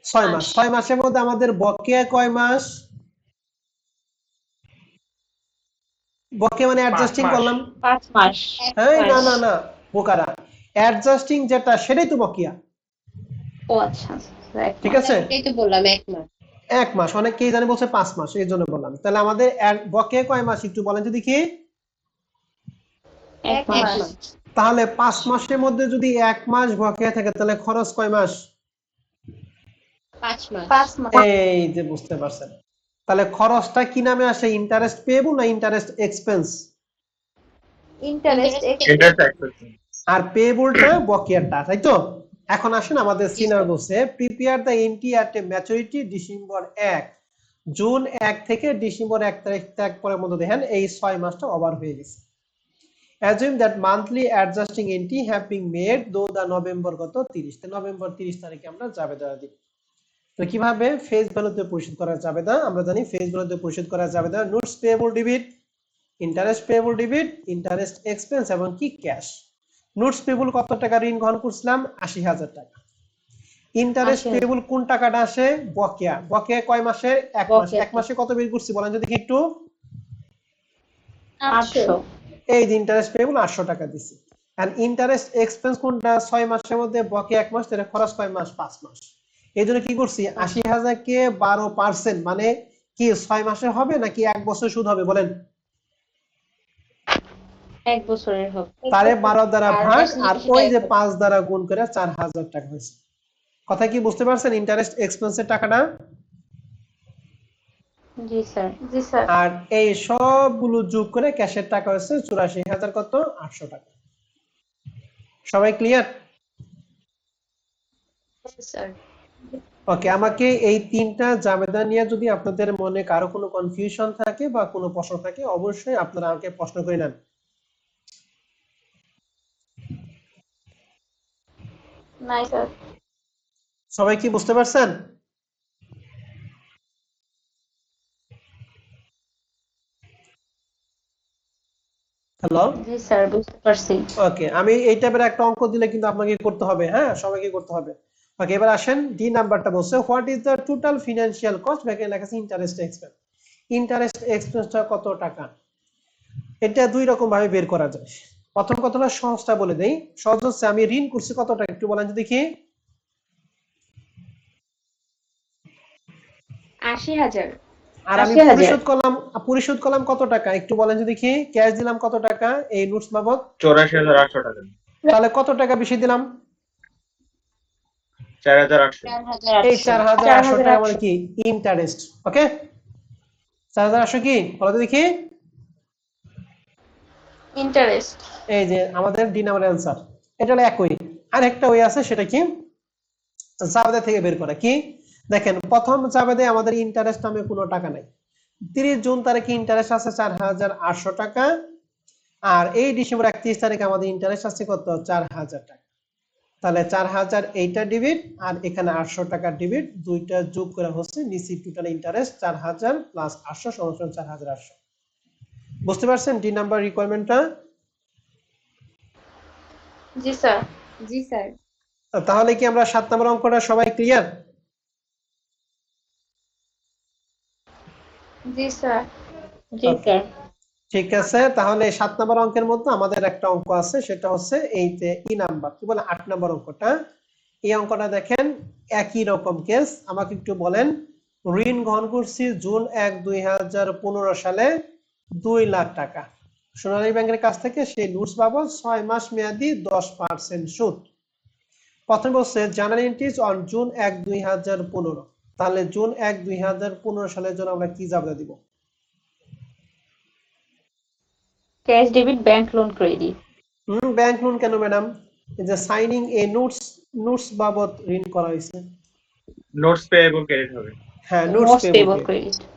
6 মাস। 6 মাসের মধ্যে আমাদের বকেয়া কয় মাস? বকেয়া মানে অ্যাডজাস্টিং করলাম 5 মাস। হ্যাঁ, না না না বোকারা, অ্যাডজাস্টিং যেটা সেটাই তো বকেয়া। ও আচ্ছা, ঠিক আছে, এটাই তো বললাম 1 মাস। 1 মাস, অনেকেই জানে বলছে 5 মাস, এই জন্য বললাম। তাহলে আমাদের বকেয়া কয় মাস একটু বলেন যদি কি? 1 1 মাস। মাস। তাহলে 5 মাসের মধ্যে যদি 1 মাস বকেয়া থাকে তাহলে খরচ কয় মাস? 5 মাস। 5 মাস। এই যে বুঝতে পারছেন, তাহলে খরচটা কি নামে আসে? ইন্টারেস্ট পেয়েবল না interest expense? Interest interest expense. আর পেয়েবলটা বকেয়াটা, তাই তো? এখন আসেন আমাদের সিনার বলছে prepare the entry at a maturity December 1, June 1 থেকে ডিসেম্বর 1 তারিখ ত্যাগ পরের মধ্যে দেখেন এই 6 মাসটা ওভার হয়ে গেছে। Assume that monthly adjusting entry have been made though the November গত 30, নভেম্বর 30 তারিখে আমরা জাবেদা দিব। তো কিভাবে ফেস ভ্যালুতে পরিশোধ করা জাবেদা? আমরা জানি ফেস ভ্যালুতে পরিশোধ করা জাবেদা notes payable debit, interest payable debit, interest expense এবং কি ক্যাশ। নোটস পেয়েবল কত টাকা ঋণ গ্রহণ করছিলাম? 80,000 টাকা। ইন্টারেস্ট পেয়েবল কোন টাকাটা আসে? বকেয়া। বকেয়া কয় মাসে? 1 মাস। 1 মাসে কত বের করছি বলেন যদি একটু? 800। এই যে ইন্টারেস্ট পেয়েবল 800 টাকা দিছি। আর ইন্টারেস্ট এক্সপেন্স কোনটা? 6 মাসের মধ্যে বকেয়া 1 মাস, তাহলে খরচ কয় মাস? 5 মাস। এই জন্য কি করছি 80,000 কে 12% মানে কি 6 মাসের হবে নাকি 1 বছর সুদ হবে বলেন? 1 বছরের হবে। তারে 12 দ্বারা ভাগ আর ওই যে 1 5 দ্বারা গুণ করে 4,000 টাকা হয়েছে। কথা কি বুঝতে পারছেন ইন্টারেস্ট এক্সপেন্সের টাকাটা? জি স্যার। জি স্যার। আর এই সবগুলো যোগ করে ক্যাশের টাকা হচ্ছে 84,000 কত? 800 টাকা। সবাই ক্লিয়ার? স্যার। ওকে, আমাকে এই তিনটা জাবেদা নিয়ে যদি আপনাদের মনে কারো কোনো কনফিউশন থাকে বা কোনো প্রশ্ন থাকে অবশ্যই আপনারা আমাকে প্রশ্ন করে নেন। নাই স্যার। সবাই কি বুঝতে পারছেন? হ্যালো, জি স্যার, বুঝতে পারছি। ওকে, আমি এই টাইপের একটা অঙ্ক দিলে কিন্তু আপনাকে করতে হবে, হ্যাঁ, সবাইকে করতে হবে। ওকে, এবার আসেন ডি নাম্বারটা বলছে what is the total financial cost, এখানে লেখা আছে ইন্টারেস্ট এক্সপেন্স। ইন্টারেস্ট এক্সপেন্সটা কত টাকা? এটা দুই রকম ভাবে বের করা যায়। প্রথম কথাটা সহজটা বলে দেই। সহজ হচ্ছে আমি ঋণ করছি কতটা একটু বলেন তো দেখি। 80,000। আর আমি 80,000। পরিশোধ করলাম কত টাকা একটু বলেন তো দেখি। ক্যাশ দিলাম কত টাকা এই নোটস বাবদ? 84,800 টাকা। তাহলে কত টাকা বেশি দিলাম? 4,800। এই 4,800। 4,800 টাকা মানে 4,800 কি ইন্টারেস্ট। ওকে, 4,800 কি বলো তো দেখি। ইন্টারেস্ট। এই যে আমাদের ডি নাম্বার অ্যান্সার। এটা হলো একই। আরেকটা ওয়ে আছে, সেটা কি জাবেদা থেকে বের করা। কি দেখেন, প্রথম জাবেদে আমাদের ইন্টারেস্ট নামে কোনো টাকা নাই। 30 জুন তারিখে ইন্টারেস্ট আছে 4,800 টাকা। আর এই ডিসেম্বর 31 তারিখে আমাদের ইন্টারেস্ট আছে কত? 4,000 টাকা। তাহলে 4,000 এইটা ডিবিট আর এখানে 800 টাকা ডিবিট, দুইটা যোগ করা হচ্ছে নিচে টোটাল ইন্টারেস্ট 4,000 প্লাস 800 সমান 4,800। বুঝতে পারছেন ডি নাম্বার রিকোয়ারমেন্টটা? জি স্যার। জি স্যার। তাহলে কি আমরা 7 নম্বর অঙ্কটা সবাই ক্লিয়ার? জি স্যার। জি স্যার। ঠিক আছে, তাহলে 7 নম্বর অঙ্কের মধ্যে আমাদের একটা অঙ্ক আছে, সেটা হচ্ছে এই যে ই নাম্বার কি বলে 8 নম্বর অঙ্কটা। এই অঙ্কটা দেখেন একই রকম কেস। আমাকে একটু বলেন, ঋণ গ্রহণ করছি জুন 1 2015 সালে 2 লাখ টাকা সোনালী ব্যাংকের কাছ থেকে। সেই নোটস বাবদ 6 মাস মেয়াদি 10% সুদ। প্রথম বলছে জার্নাল এন্ট্রিজ অন জুন 1 2015। তাহলে জুন 1 2015 সালের জন্য আমরা কি জাবেদা দিব? Cash debit bank loan credit. Bank loan কেন ম্যাডাম? এই যে সাইনিং এ নোটস বাবদ ঋণ করা হয়েছে। নোটস পেয়েবল ক্রেডিট হবে। হ্যাঁ, notes notes payable payable credit. Credit.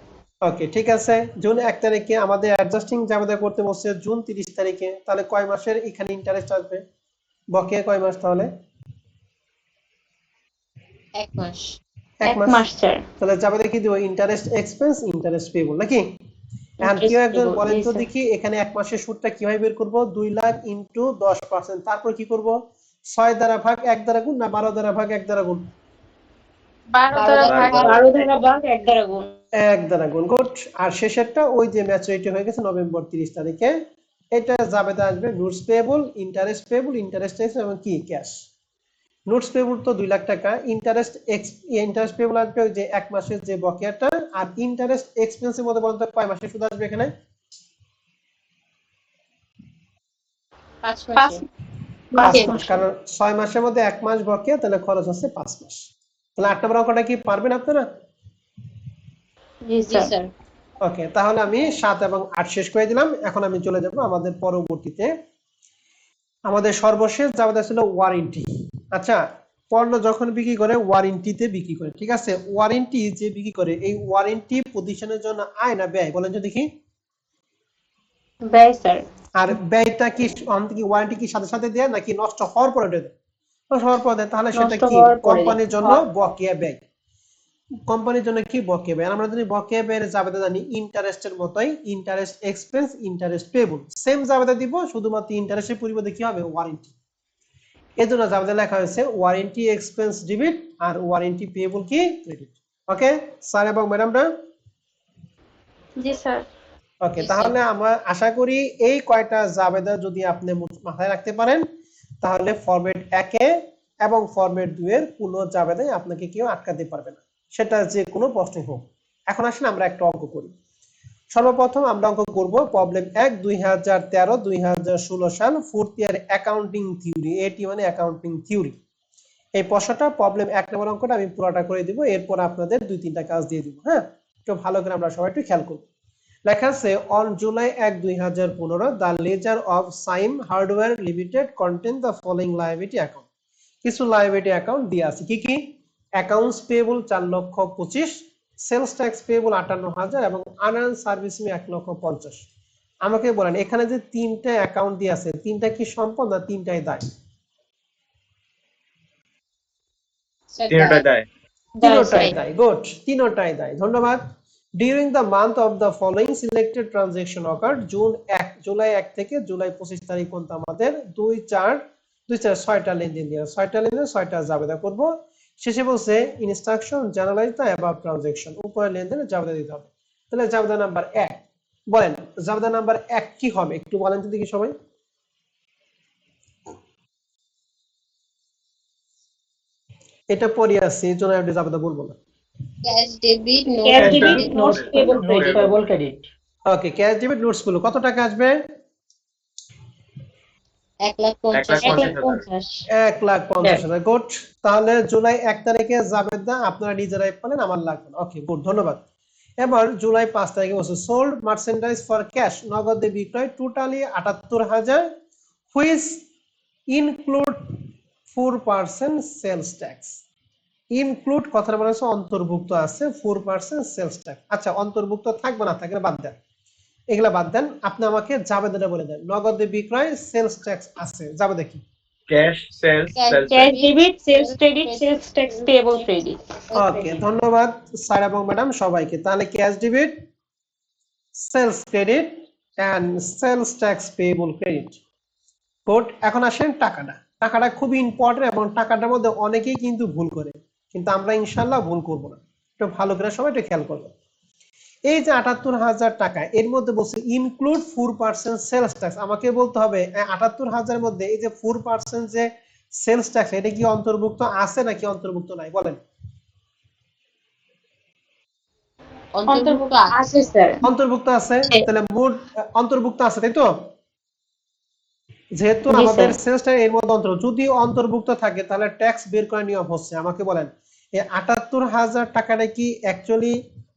Okay, ঠিক আছে। জুন 1 তারিখে আমাদের অ্যাডজাস্টিং জাবেদা করতে বলছে জুন 30 তারিখে। তাহলে কয় মাসের এখানে ইন্টারেস্ট আসবে? বকেয়া কয় মাস তাহলে? 1 মাস। 1 1 মাস। মাস স্যার। তাহলে জাবেদা কি দিব? ইন্টারেস্ট এক্সপেন্স ইন্টারেস্ট পেবল নাকি? এখন কেউ ইন্টারেস্ট একজন পেবল। বলেন জি তো স্যার। দেখি, এখানে 1 মাসের সুদটা কিভাবে বের করব? 2 লাখ ইনটু 10%। তারপর কি করব? 6 দ্বারা ভাগ 1 দ্বারা গুণ না 12 দ্বারা ভাগ 1 দ্বারা গুণ? 12 12 দ্বারা দ্বারা ভাগ, ভাগ। 12 দ্বারা ভাগ, 1 দ্বারা গুণ। 1 দ্বারা গুণ। গুড। আর শেষেরটা ওই যে ম্যাচুরিটি হয়ে গেছে নভেম্বর 30 তারিখে। এটা জাবেদা আসবে notes payable, interest payable, interest এবং কি ক্যাশ। নোটস পেয়েবল তো 2 লাখ টাকা, ইন্টারেস্ট পেয়েবল আসবে ওই যে 1 মাসের যে বকেয়াটা। আর ইন্টারেস্ট এক্সপেন্সের মধ্যে বলতে কয় মাসের সুদ আসবে এখানে? 5 5 মাসে। 5 5 মাস, মাসে। কারণ 6 মাসের মধ্যে 1 মাস বকেয়া, তাহলে খরচ হচ্ছে 5 মাস। তাহলে 8 নম্বর অঙ্কটা কি পারবেন আপনারা? জি জি স্যার। স্যার। ওকে, তাহলে আমি 7 এবং 8 শেষ করে দিলাম। এখন আমি চলে যাব আমাদের পরবর্তীতে। আমাদের সর্বশেষ জাবেদা ছিল ওয়ারেন্টি। আচ্ছা, পণ্য যখন বিক্রি করে ওয়ারেন্টিতে বিক্রি করে, ঠিক আছে। ওয়ারেন্টি যে বিক্রি করে, এই ওয়ারেন্টি প্রতিষ্ঠানের জন্য আয় না ব্যয় বলেন তো দেখি। ব্যয় স্যার। আর ব্যয়টা কি ওয়ারেন্টি কি সাথে সাথে দেয় নাকি নষ্ট হওয়ার পরে দেয়? নষ্ট হওয়ার পরে দেয়, তাহলে সেটা নষ্ট কি হওয়ার পরে দিন। কোম্পানির জন্য বকেয়া ব্যয়। কোম্পানির জন্য কি বকেয়া ব্যয়। আমরা যদি বকেয়া ব্যয়ের জাবেদা জানি ইন্টারেস্টের মতোই, interest expense interest payable, same জাবেদা দিব, শুধুমাত্র ইন্টারেস্টের পরিবর্তে কি হবে? ওয়ারেন্টি। এজন্য জাবেদা লেখা হয়েছে ওয়ারেন্টি এক্সপেন্স ডেবিট আর ওয়ারেন্টি পেয়েবল কি ক্রেডিট। ওকে স্যার এবং ম্যাডামরা? জি স্যার। ওকে, জি স্যার। তাহলে আমরা আশা করি এই কয়টা জাবেদা যদি আপনি মাথায় রাখতে পারেন, তাহলে ফরম্যাট 1 এ এবং ফরম্যাট 2 এর কোনো জাবেদায় আপনাকে কেউ আটকাতে পারবে না, সেটা যে কোনো প্রশ্নই হোক। এখন আসলে আমরা একটা অঙ্ক করি। সর্বপ্রথম আমরা অঙ্ক করব প্রবলেম 1 2013-2016 সাল 4th ইয়ার অ্যাকাউন্টিং থিওরি। এটি মানে অ্যাকাউন্টিং থিওরি। এই প্রশ্নটা প্রবলেম 1 নম্বর অঙ্কটা আমি পুরোটা করে দিব, এরপর আপনাদের 2-3টা কাজ দিয়ে দিব। হ্যাঁ, একটু ভালো করে আমরা সবাই একটু খেয়াল করব। লেখা আছে on July 1 2015 the ledger of Syme hardware limited contains the following liability account. কিছু লায়াবিলিটি অ্যাকাউন্ট দিয়ে আছে। কি কি? Accounts payable 4,25,000, sales tax payable 58,000 এবং আনআর্ন সার্ভিস মি 1,50,000। আমাকে বলেন এখানে যে তিনটা অ্যাকাউন্ট দিয়ে আছে, তিনটা কি সম্পদ না তিনটাই দায়? স্যার তিনটাই দায়। দেয়। দায় তিনটাই স্যার। দায়। গুড, তিনটাই দায়। ধন্যবাদ। During the month of the following selected transaction occurred, July 1 থেকে জুলাই 25 তারিখ পর্যন্ত আমাদের 6টা লেনদেন দিয়ে 6টা লেনদেন 6টা জাবেদা করব। শেষে বলছে instruction journalise the above transaction, উপরে লেনদেনের জাবেদা দিতে হবে। তাহলে জাবেদা নাম্বার 1 বলেন, জাবেদা নাম্বার 1 কি হবে একটু বলেন তো দেখি সবাই। এটা পড়ে আছে এই জন্য আমি জাবেদা বলবো না। Cash debit, cash notes debit debit, notes payable notes credit payable credit. Okay, cash debit notes গুলো কত টাকা আসবে? 1,50,000 1,50,000 1,50,000। গুড। তাহলে জুলাই 1 তারিখে জাবেদা আপনারা নিজেরাই বলেন, আমার লাগবে না। ওকে গুড, ধন্যবাদ। এবার জুলাই 5 তারিখে বলছে সোল্ড মার্চেন্ডাইজ ফর ক্যাশ, নগদে বিক্রয় totally 78,000 which include 4% sales tax. Include কথাটা বলা হচ্ছে অন্তর্ভুক্ত আছে 4% সেলস ট্যাক্স। আচ্ছা, অন্তর্ভুক্ত থাকবে না থাকলে বাদ দেন, এগুলা বাদ দেন। আপনি আমাকে জাবেদাটা বলে দেন, নগদে বিক্রয় সেলস ট্যাক্স আছে, জাবেদা কি? Cash sales sales cash debit sales credit sales tax payable credit okay, ধন্যবাদ স্যার এবং ম্যাডাম সবাইকে। তাহলে cash debit, sales credit and sales tax payable credit. Good. এখন আসেন টাকাটা। টাকাটা খুবই ইম্পর্টেন্ট এবং টাকাটার মধ্যে অনেকেই কিন্তু ভুল করে, কিন্তু আমরা ইনশাল্লাহ ভুল করব না। একটু ভালো করে সবাই একটু খেয়াল করবেন। এই যে 78,000 টাকা, এর মধ্যে বলছে ইনক্লুড 4% সেলস ট্যাক্স। আমাকে বলতে হবে 78,000 এর মধ্যে এই যে 4% যে সেলস ট্যাক্স, এটা কি অন্তর্ভুক্ত আছে নাকি অন্তর্ভুক্ত নাই বলেন? অন্তর্ভুক্ত আছে স্যার অন্তর্ভুক্ত আছে। তাহলে মোট অন্তর্ভুক্ত আছে, তাই তো? যেহেতু জি আমাদের স্যার সেলস ট্যাক্স এর মধ্যে অন্তর্ভুক্ত, যদি অন্তর্ভুক্ত থাকে তাহলে ট্যাক্স বের করার নিয়ম হচ্ছে, আমাকে বলেন এই 78,000 টাকাটা কি অ্যাকচুয়ালি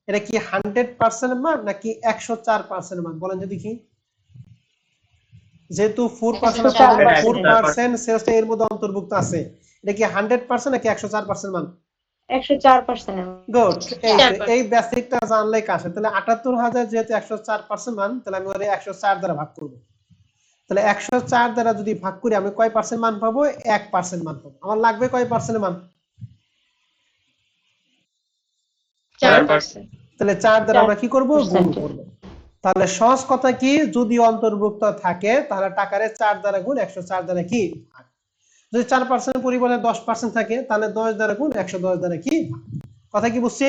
এটা কি 100% মান নাকি 104% মান বলেন যদি কি? যেহেতু 4% 4% সেলস ট্যাক্স এর মধ্যে অন্তর্ভুক্ত আছে, এটা কি 100% নাকি 104% মান? 104% গুড। এই তো, এই বেসিকটা জানলে কাছে। তাহলে 78,000 যেহেতু 104% মান, তাহলে আমি ওরে 104 দ্বারা ভাগ করব। তাহলে 104 দ্বারা যদি ভাগ করি আমি কয় পার্সেন্ট মান পাবো? 1% মান পাবো। আমার লাগবে কয় পার্সেন্ট মান? 4% তাহলে 4 দ্বারা আমরা কি করব? গুণ করব। তাহলে সহজ কথা কি, যদি অন্তর্ভুক্ত থাকে তাহলে টাকারে 4 দ্বারা গুণ 104 দ্বারা কি ভাগ। যদি 4% পরিবর্তে 10% থাকে তাহলে 10 দ্বারা গুণ 110 দ্বারা কি ভাগ। কথা কি বুঝছি?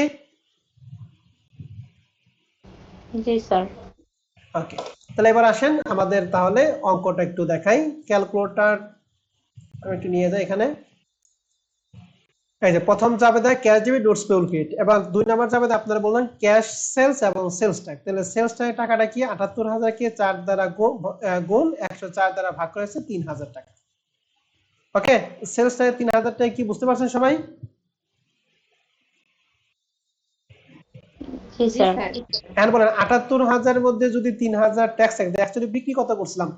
জি স্যার ওকে, তাহলে এবার আসেন আমাদের তাহলে অঙ্কটা একটু দেখাই। ক্যালকুলেটর আমি একটু নিয়ে যাই এখানে। এই যে প্রথম জাবেদা cash debit notes payable credit, এবং 2 নাম্বার জাবেদা আপনারা বললেন ক্যাশ সেলস এবং সেলস ট্যাক্স। তাহলে সেলস ট্যাক্স টাকাটা কি? 78,000 কে 4 দ্বারা গুণ 104 দ্বারা ভাগ করেছে 3,000 টাকা। ওকে, সেলস ট্যাক্স 3,000 টাকা কি বুঝতে পারছেন সবাই? জি স্যার এখন বলেন 78,000 এর মধ্যে যদি 3,000 ট্যাক্স থাকে, অ্যাকচুয়ালি বিক্রি কত করছিলাম?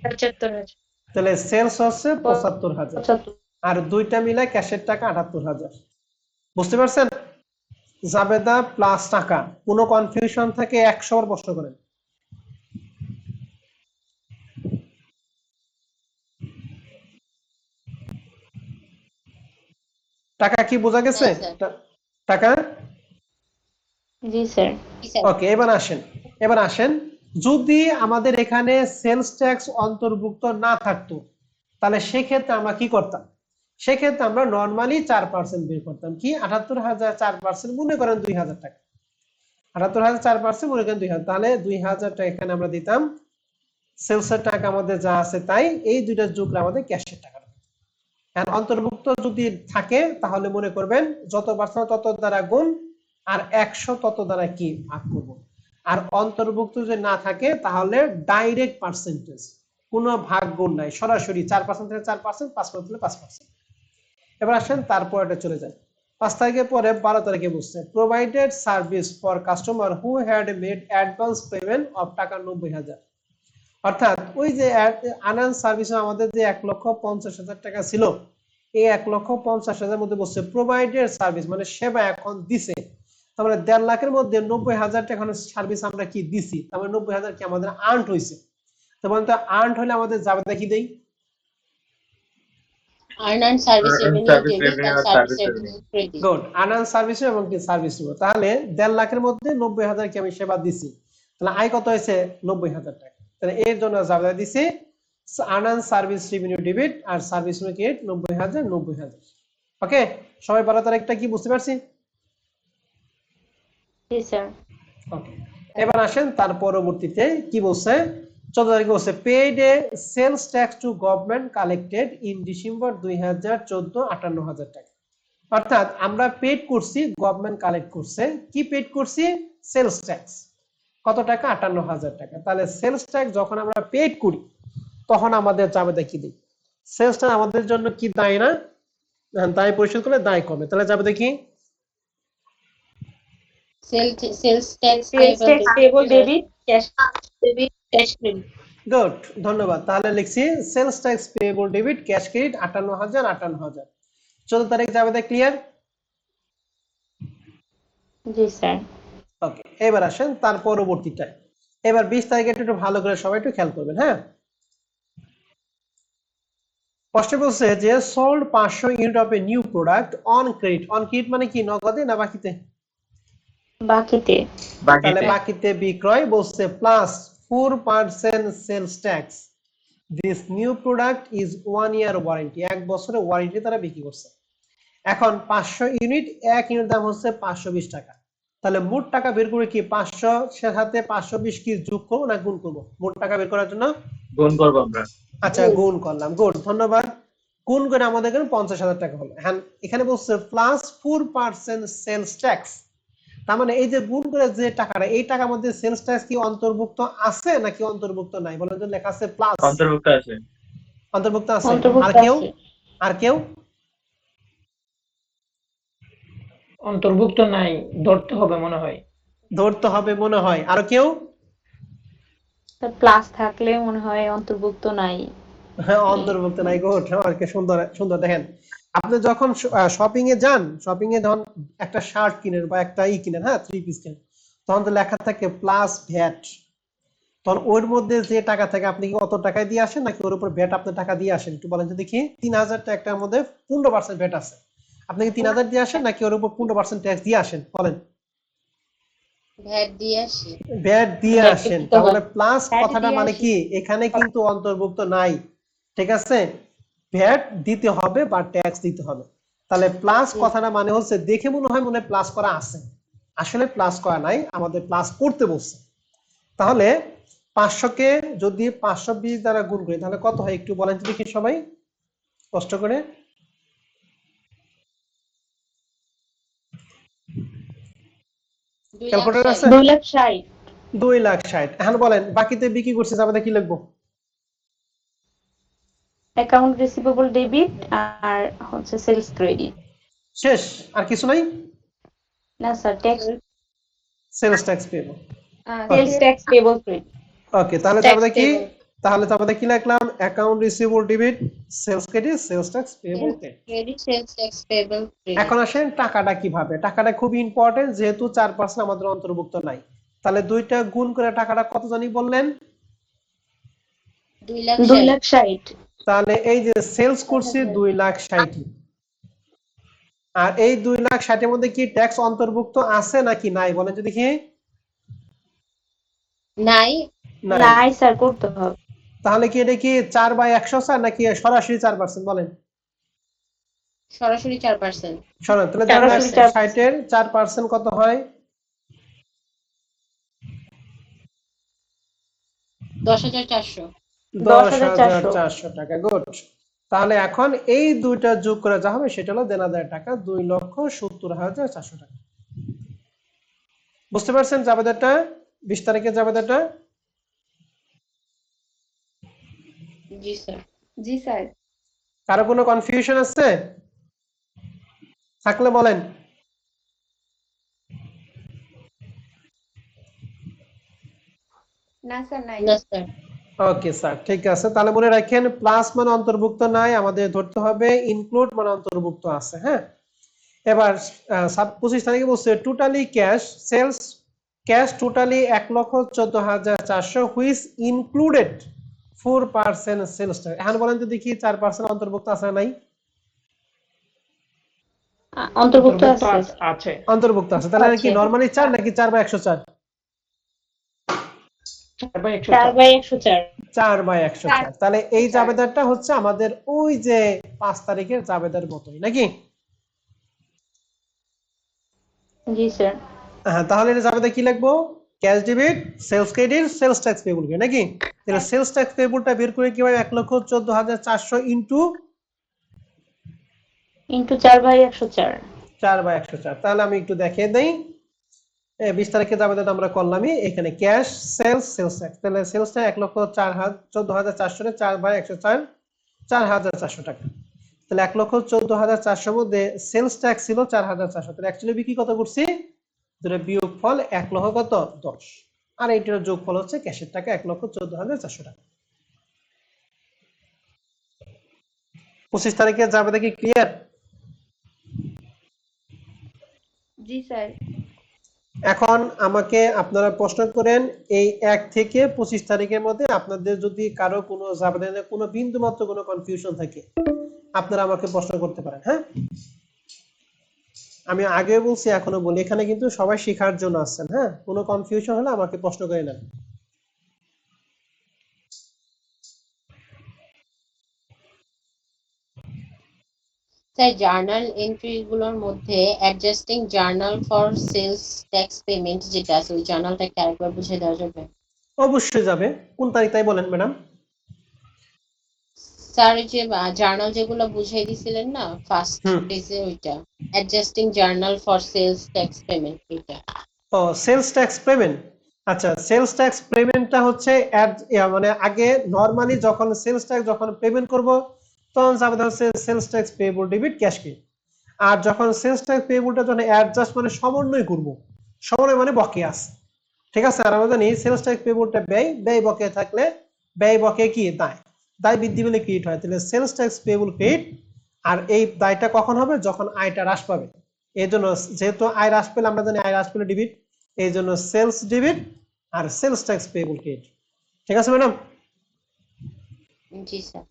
75,000 তাহলে সেলস হচ্ছে 75,000 75 আর দুইটা মিলে ক্যাশের টাকা 78,000। বুঝতে পারছেন? জাবেদা প্লাস টাকা, কোনো কনফিউশন থাকে 100 বার প্রশ্ন করেন। টাকা কি বোঝা গেছে? টাকা জি স্যার ওকে। এবার আসেন যদি আমাদের এখানে সেলস ট্যাক্স অন্তর্ভুক্ত না থাকতো তাহলে সেক্ষেত্রে আমরা কি করতাম? সেক্ষেত্রে আমরা নর্মালি 4% বের করতাম। কি 78,000 4% মনে করেন 2,000 টাকা। 78,000 4% মনে করেন 2,000, তাহলে 2,000 টাকা এখানে আমরা দিতাম। সেলসের টাকা আমাদের যা আছে তাই, এই দুইটা যোগ করে আমাদের ক্যাশের টাকা। আর অন্তর্ভুক্ত যদি থাকে তাহলে মনে করবেন যত পার্সেন্ট তত দ্বারা গুণ আর 100 তত দ্বারা কি ভাগ করব। আর অন্তর্ভুক্ত যদি না থাকে তাহলে ডাইরেক্ট পার্সেন্টেজ, কোনো ভাগ গুণ নাই, সরাসরি 4% থেকে 4%, 5% থেকে 5%। এবার আসেন তারপর এটা চলে যায় 5 তারিখের পরে 12 তারিখে বলছে provided service for customer who had made advance payment of টাকা 90,000। অর্থাৎ ওই যে আনান সার্ভিসে আমাদের যে 1,50,000 টাকা ছিল, এই 1,50,000 মধ্যে বলছে প্রোভাইডেড সার্ভিস মানে সেবা এখন দিছে, তারপরে 1.5 লাখের মধ্যে 90,000 টাকা সার্ভিস আমরা কি দিছি, তারপরে 90,000 কি আমাদের আর্নড হয়েছে। তো বলেন তো আর্নড হলে আমাদের যাবে কি দেই? Earned service revenue service debit revenue and আর service service revenue. revenue credit. Good. আনান সার্ভিস এবং কি সার্ভিস নিব, তাহলে 1.5 লাখের মধ্যে 90,000 কি আমি সেবা দিছি, তাহলে আয় কত হয়েছে? 90,000 টাকা। তাহলে এর জন্য যাবে দিছি আনান সার্ভিস রেভিনিউ ডেবিট আর সার্ভিস রেভিনিউ ক্রেডিট 90,000 90,000। ওকে, সবাই 12 তারিখটা কি বুঝতে পারছি? জি স্যার ওকে, এবার আসেন তার পরবর্তীতে কি বলছে 14 তারিখে বলছে paid a sales tax to government collected in December 2014 58,000 টাকা। অর্থাৎ আমরা পেড করছি, গভর্নমেন্ট কালেক্ট করছে, কি পেড করছি? Sales tax. কত টাকা? 58,000 টাকা। তাহলে সেলস ট্যাক্স যখন আমরা পেড করি তখন আমাদের জাবেদা কি দিই? সেলস ট্যাক্স আমাদের জন্য কি দায় না? দায় পরিশোধ করলে দায় কমে। তাহলে জাবেদা কি? Sales tax sales tax payable debit cash debit, cash credit. Good, ধন্যবাদ। তাহলে লিখছি sales tax payable debit cash credit 58,000 58,000। 14 তারিখ জাবেদা ক্লিয়ার? জি স্যার। ওকে, এবার আসেন তার পরবর্তীটায়। এবার 20 তারিখে একটু ভালো করে সবাই একটু খেয়াল করবেন, হ্যাঁ। প্রশ্ন বলছে যে sold 500 unit of a new product on credit. On credit মানে কি, নগদে না বাকিতে? বাকিতে। তাহলে বাকিতে বাকিতে বিক্রয় বলছে plus 4% sales tax. This new product is 1 year warranty. 1 বছরের ওয়ারেন্টি তারা বিক্রি করছে। এখন 500 ইউনিট, এক ইউনিট দাম হচ্ছে 520 টাকা। তাহলে মোট টাকা বের করে কি 500 এর সাথে 520 কি যোগ করবো না গুণ করবো? মোট টাকা বের করার জন্য গুণ করবো আমরা। আচ্ছা গুণ করলাম। গুড, ধন্যবাদ। গুণ করে আমাদের এখানে 50,000 টাকা হলো। হ্যাঁ, এখানে বলছে প্লাস 4% সেলস ট্যাক্স। তার মানে এই যে গুণ করে যে টাকাটা, এই টাকার মধ্যে সেলস ট্যাক্স কি অন্তর্ভুক্ত আছে নাকি অন্তর্ভুক্ত নাই? বলার জন্য লেখা আছে প্লাস। অন্তর্ভুক্ত আছে। অন্তর্ভুক্ত আছে। আর অন্তর্ভুক্ত কেউ? আছে। আর কেউ? অন্তর্ভুক্ত নাই, ধরতে হবে মনে হয়। ধরতে হবে মনে হয়। আর কেউ? স্যার প্লাস থাকলে মনে হয় অন্তর্ভুক্ত নাই। হ্যাঁ, অন্তর্ভুক্ত নাই। গুড, আর কি সুন্দর সুন্দর। দেখেন, আপনি যখন শপিং এ যান, শপিং এ ধরুন একটা শার্ট কিনেন বা একটা কিনেন, হ্যাঁ, 3 পিস কিনেন, তখন তো লেখা থাকে প্লাস ভ্যাট। তখন ওর মধ্যে যে টাকা থাকে আপনি কি অত টাকায় দিয়ে আসেন নাকি ওর উপর ভ্যাট আপনি টাকা দিয়ে আসেন? একটু বলেন তো দেখি। 3,000 টাকার মধ্যে 15% ভ্যাট আছে, আপনি কি 3,000 দিয়ে আসেন নাকি ওর উপর 15% ট্যাক্স দিয়ে আসেন? বলেন। VAT দিয়ে আসি। ভ্যাট দিয়ে ভ্যাট আসেন। দিতে তাহলে হয়। প্লাস ভ্যাট কথাটা দিয়ে মানে আসি। কি, এখানে কিন্তু অন্তর্ভুক্ত নাই। ঠিক আছে, ভ্যাট দিতে হবে বা ট্যাক্স দিতে হবে। তাহলে প্লাস কথাটা মানে হচ্ছে, দেখে মনে হয় প্লাস করা আছে, আসলে প্লাস করা নাই, আমাদের প্লাস করতে বলছে। তাহলে 500 কে যদি 520 দ্বারা গুণ করি তাহলে কত হয় একটু বলেন তো দেখি সবাই কষ্ট করে। 2 লাখ ক্যালকুলেটর 60। আছে? 2,60,000। 2,60,000। এখন বলেন বাকিতে বিক্রি করছে, আমাদের কি লিখবো? অ্যাকাউন্ট রিসিভেবল ডেবিট আর হচ্ছে সেলস ক্রেডিট। শেষ? আর কিছু নাই? না sir, tax sales tax payable. Sales tax payable credit. Okay, তাহলে Tax আমাদের কি, payable. তাহলে আমাদের কি লিখলাম? Account receivable debit, sales credit, sales tax payable. Sales credit, sales tax payable credit. এখন আসেন টাকাটা কিভাবে। টাকাটা খুব ইম্পর্টেন্ট, যেহেতু 4% আমাদের অন্তর্ভুক্ত নাই। তাহলে দুইটা গুণ করে টাকাটা কত জানি বললেন? 2 লাখ 2,60,000। তাহলে এই যে সেলস করছি 2,60,000, আর এই 2,60,000 মধ্যে কি ট্যাক্স অন্তর্ভুক্ত আছে নাকি নাই বলেন তো দেখি। নাই। নাই। নাই স্যার, করতে হবে। তাহলে কি এটা কি 4/100 স্যার নাকি সরাসরি 4% বলেন? সরাসরি 4%। তাহলে সরাসরি 2,60,000 4%। এর 4% কত হয়? 10,400। 10,400। 10,400 টাকা। গুড। তাহলে এখন এই দুইটা যোগ করে যা হবে সেটা হলো দেনাদার টাকা, 2,70,400 টাকা। বুঝতে পারছেন জাবেদাটা? 20 তারিখে জাবেদাটা? জি স্যার। জি স্যার। কারো কোনো কনফিউশন আছে? থাকলে বলেন। না স্যার, নাই। না স্যার। ওকে স্যার, ঠিক আছে। তাহলে মনে রাখেন প্লাস মানে অন্তর্ভুক্ত নাই, আমাদের ধরতে হবে ইনক্লুড মানে অন্তর্ভুক্ত আছে, হ্যাঁ। এবার 25 তারিখে বলছে totally cash sales, cash totally 1,14,400 which included 4% sales tax. এখন বলেন তো দেখি 4% অন্তর্ভুক্ত আছে না নাই? অন্তর্ভুক্ত আছে। আছে। অন্তর্ভুক্ত আছে। তাহলে কি আছে। নরমালি 4 নাকি 4/104? 4/104। 4/104। 4/104। তাহলে এই জাবেদারটা হচ্ছে আমাদের ওই যে 5 তারিখের জাবেদার মতোই নাকি? জি স্যার। হ্যাঁ, তাহলে এই জাবেদা কি লিখবো? Cash debit, sales credit, sales tax payable নাকি? তাহলে সেলস ট্যাক্স পেয়েবলটা বের করে কিভাবে 1,14,400 ইনটু ইনটু 4/104। 4/104। তাহলে আমি একটু দেখিয়ে দেই। 20 তারিখে যাবে আমরা করলামই এখানে ক্যাশ সেলস সেলস ট্যাক্স। তাহলে সেলসটা 1,14,400 4/104 4,400 টাকা। তাহলে 1,14,400 মধ্যে সেলস ট্যাক্স ছিল 4,400। তাহলে অ্যাকচুয়ালি বিক্রি কত করছি? দুটো বিয়োগফল 1 লক্ষ কত 10, আর এইটার যোগফল হচ্ছে ক্যাশের টাকা 1,14,400 টাকা। 25 তারিখে যাবে দেখি ক্লিয়ার? জি স্যার। এখন আমাকে আপনারা প্রশ্ন করেন এই 1 থেকে 25 তারিখের মধ্যে আপনাদের যদি কারো কোনো জাবেদানে কোনো বিন্দু মাত্র কোনো কনফিউশন থাকে আপনারা আমাকে প্রশ্ন করতে পারেন। হ্যাঁ, আমি আগেও বলছি এখনো বলি, এখানে কিন্তু সবাই শেখার জন্য আসছেন। হ্যাঁ, কোনো কনফিউশন হলে আমাকে প্রশ্ন করে নেন। স্যার জার্নাল এন্ট্রি গুলোর মধ্যে adjusting journal for sales tax payment যেটা আছে ওই জার্নালটাকে আরেকবার বুঝিয়ে দেওয়া যাবে? অবশ্যই যাবে। কোন তারিখ তাই বলেন ম্যাডাম? স্যার ওই যে জার্নাল যেগুলো বুঝিয়ে দিছিলেন না ফার্স্ট পেজে, ওইটা adjusting journal for sales tax payment এটা। ও সেলস ট্যাক্স পেমেন্ট। আচ্ছা, সেলস ট্যাক্স পেমেন্টটা হচ্ছে মানে আগে নরমালি যখন সেলস ট্যাক্স যখন পেমেন্ট করব তখন যাবে হচ্ছে sales tax payable debit cash credit. আর যখন সেলস ট্যাক্স পেয়েবলটা যখন অ্যাডজাস্ট মানে সমন্বয় করব, সমন্বয় মানে বকেয়া আছে, ঠিক আছে? আর আমরা জানি সেলস ট্যাক্স পেয়েবলটা ব্যয়, ব্যয় বকেয়া থাকলে ব্যয় বকেয়া কি দায়, দায় বৃদ্ধি পেলে ক্রেডিট হয়। তাহলে সেলস ট্যাক্স পেয়েবল ক্রেডিট। আর এই দায়টা কখন হবে? যখন আয়টা হ্রাস পাবে। এই জন্য যেহেতু আয় হ্রাস পেলে আমরা জানি আয় হ্রাস পেলে ডেবিট, এই জন্য সেলস ডেবিট আর সেলস ট্যাক্স পেয়েবল ক্রেডিট। ঠিক আছে ম্যাডাম? জি স্যার।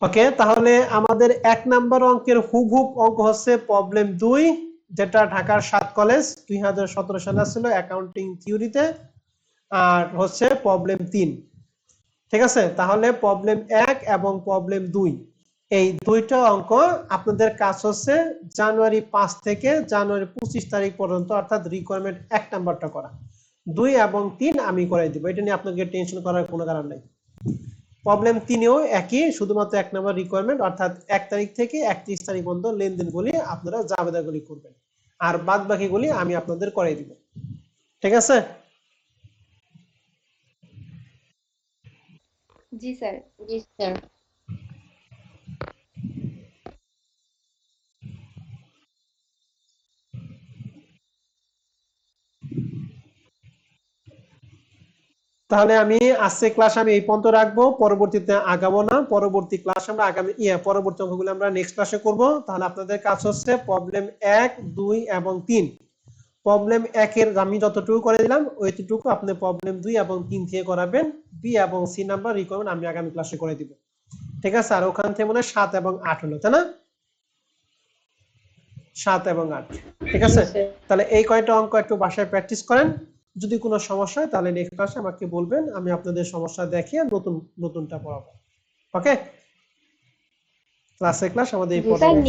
ওকে, তাহলে আমাদের 1 নাম্বার অঙ্কের হুবহুব অঙ্ক হচ্ছে প্রবলেম 2, যেটা ঢাকার 7 কলেজ 2017 সালে ছিল অ্যাকাউন্টিং থিওরিতে। আর হচ্ছে প্রবলেম 3। ঠিক আছে, তাহলে প্রবলেম 1 এবং প্রবলেম 2 এই দুইটা অঙ্ক আপনাদের কাজ হচ্ছে জানুয়ারি 5 থেকে জানুয়ারি 25 তারিখ পর্যন্ত, অর্থাৎ রিকোয়ারমেন্ট 1 নাম্বারটা করা। 2 এবং 3 আমি করাই দিব, এটা নিয়ে আপনাকে টেনশন করার কোনো কারণ নাই। প্রবলেম 3এও একই, শুধুমাত্র 1 নাম্বার রিকোয়ারমেন্ট, অর্থাৎ 1 তারিখ থেকে 31 তারিখ পর্যন্ত লেনদেনগুলি আপনারা জাবেদাগুলি করবেন, আর বাদ বাকিগুলি আমি আপনাদের করাই দিব। ঠিক আছে? জি স্যার। জি স্যার। তাহলে আমি আজকে ক্লাস আমি এই পর্যন্ত রাখবো, পরবর্তীতে আগাবো না। পরবর্তী ক্লাস আমরা আগামী পরবর্তী অঙ্কগুলো আমরা নেক্সট ক্লাসে করব। তাহলে আপনাদের কাজ হচ্ছে প্রবলেম 1, 2 এবং 3। প্রবলেম 1 এর আমি যতটুকু করে দিলাম ওইটুকু আপনি প্রবলেম 2 এবং 3 থেকে করাবেন। বি এবং সি নাম্বার রিকোয়ারমেন্ট আমি আগামী ক্লাসে করে দিব। ঠিক আছে? আর ওখান থেকে মনে হয় 7 এবং 8 হলো, তাই না? 7 এবং 8। ঠিক আছে, তাহলে এই কয়টা অঙ্ক একটু বাসায় প্র্যাকটিস করেন। যদি কোনো সমস্যা হয় তাহলে নেক্সট ক্লাসে আমাকে বলবেন, আমি আপনাদের সমস্যা দেখিয়ে নতুনটা পড়াবো। ওকে, ক্লাস আমাদের এই জি পর্যন্ত। স্যার।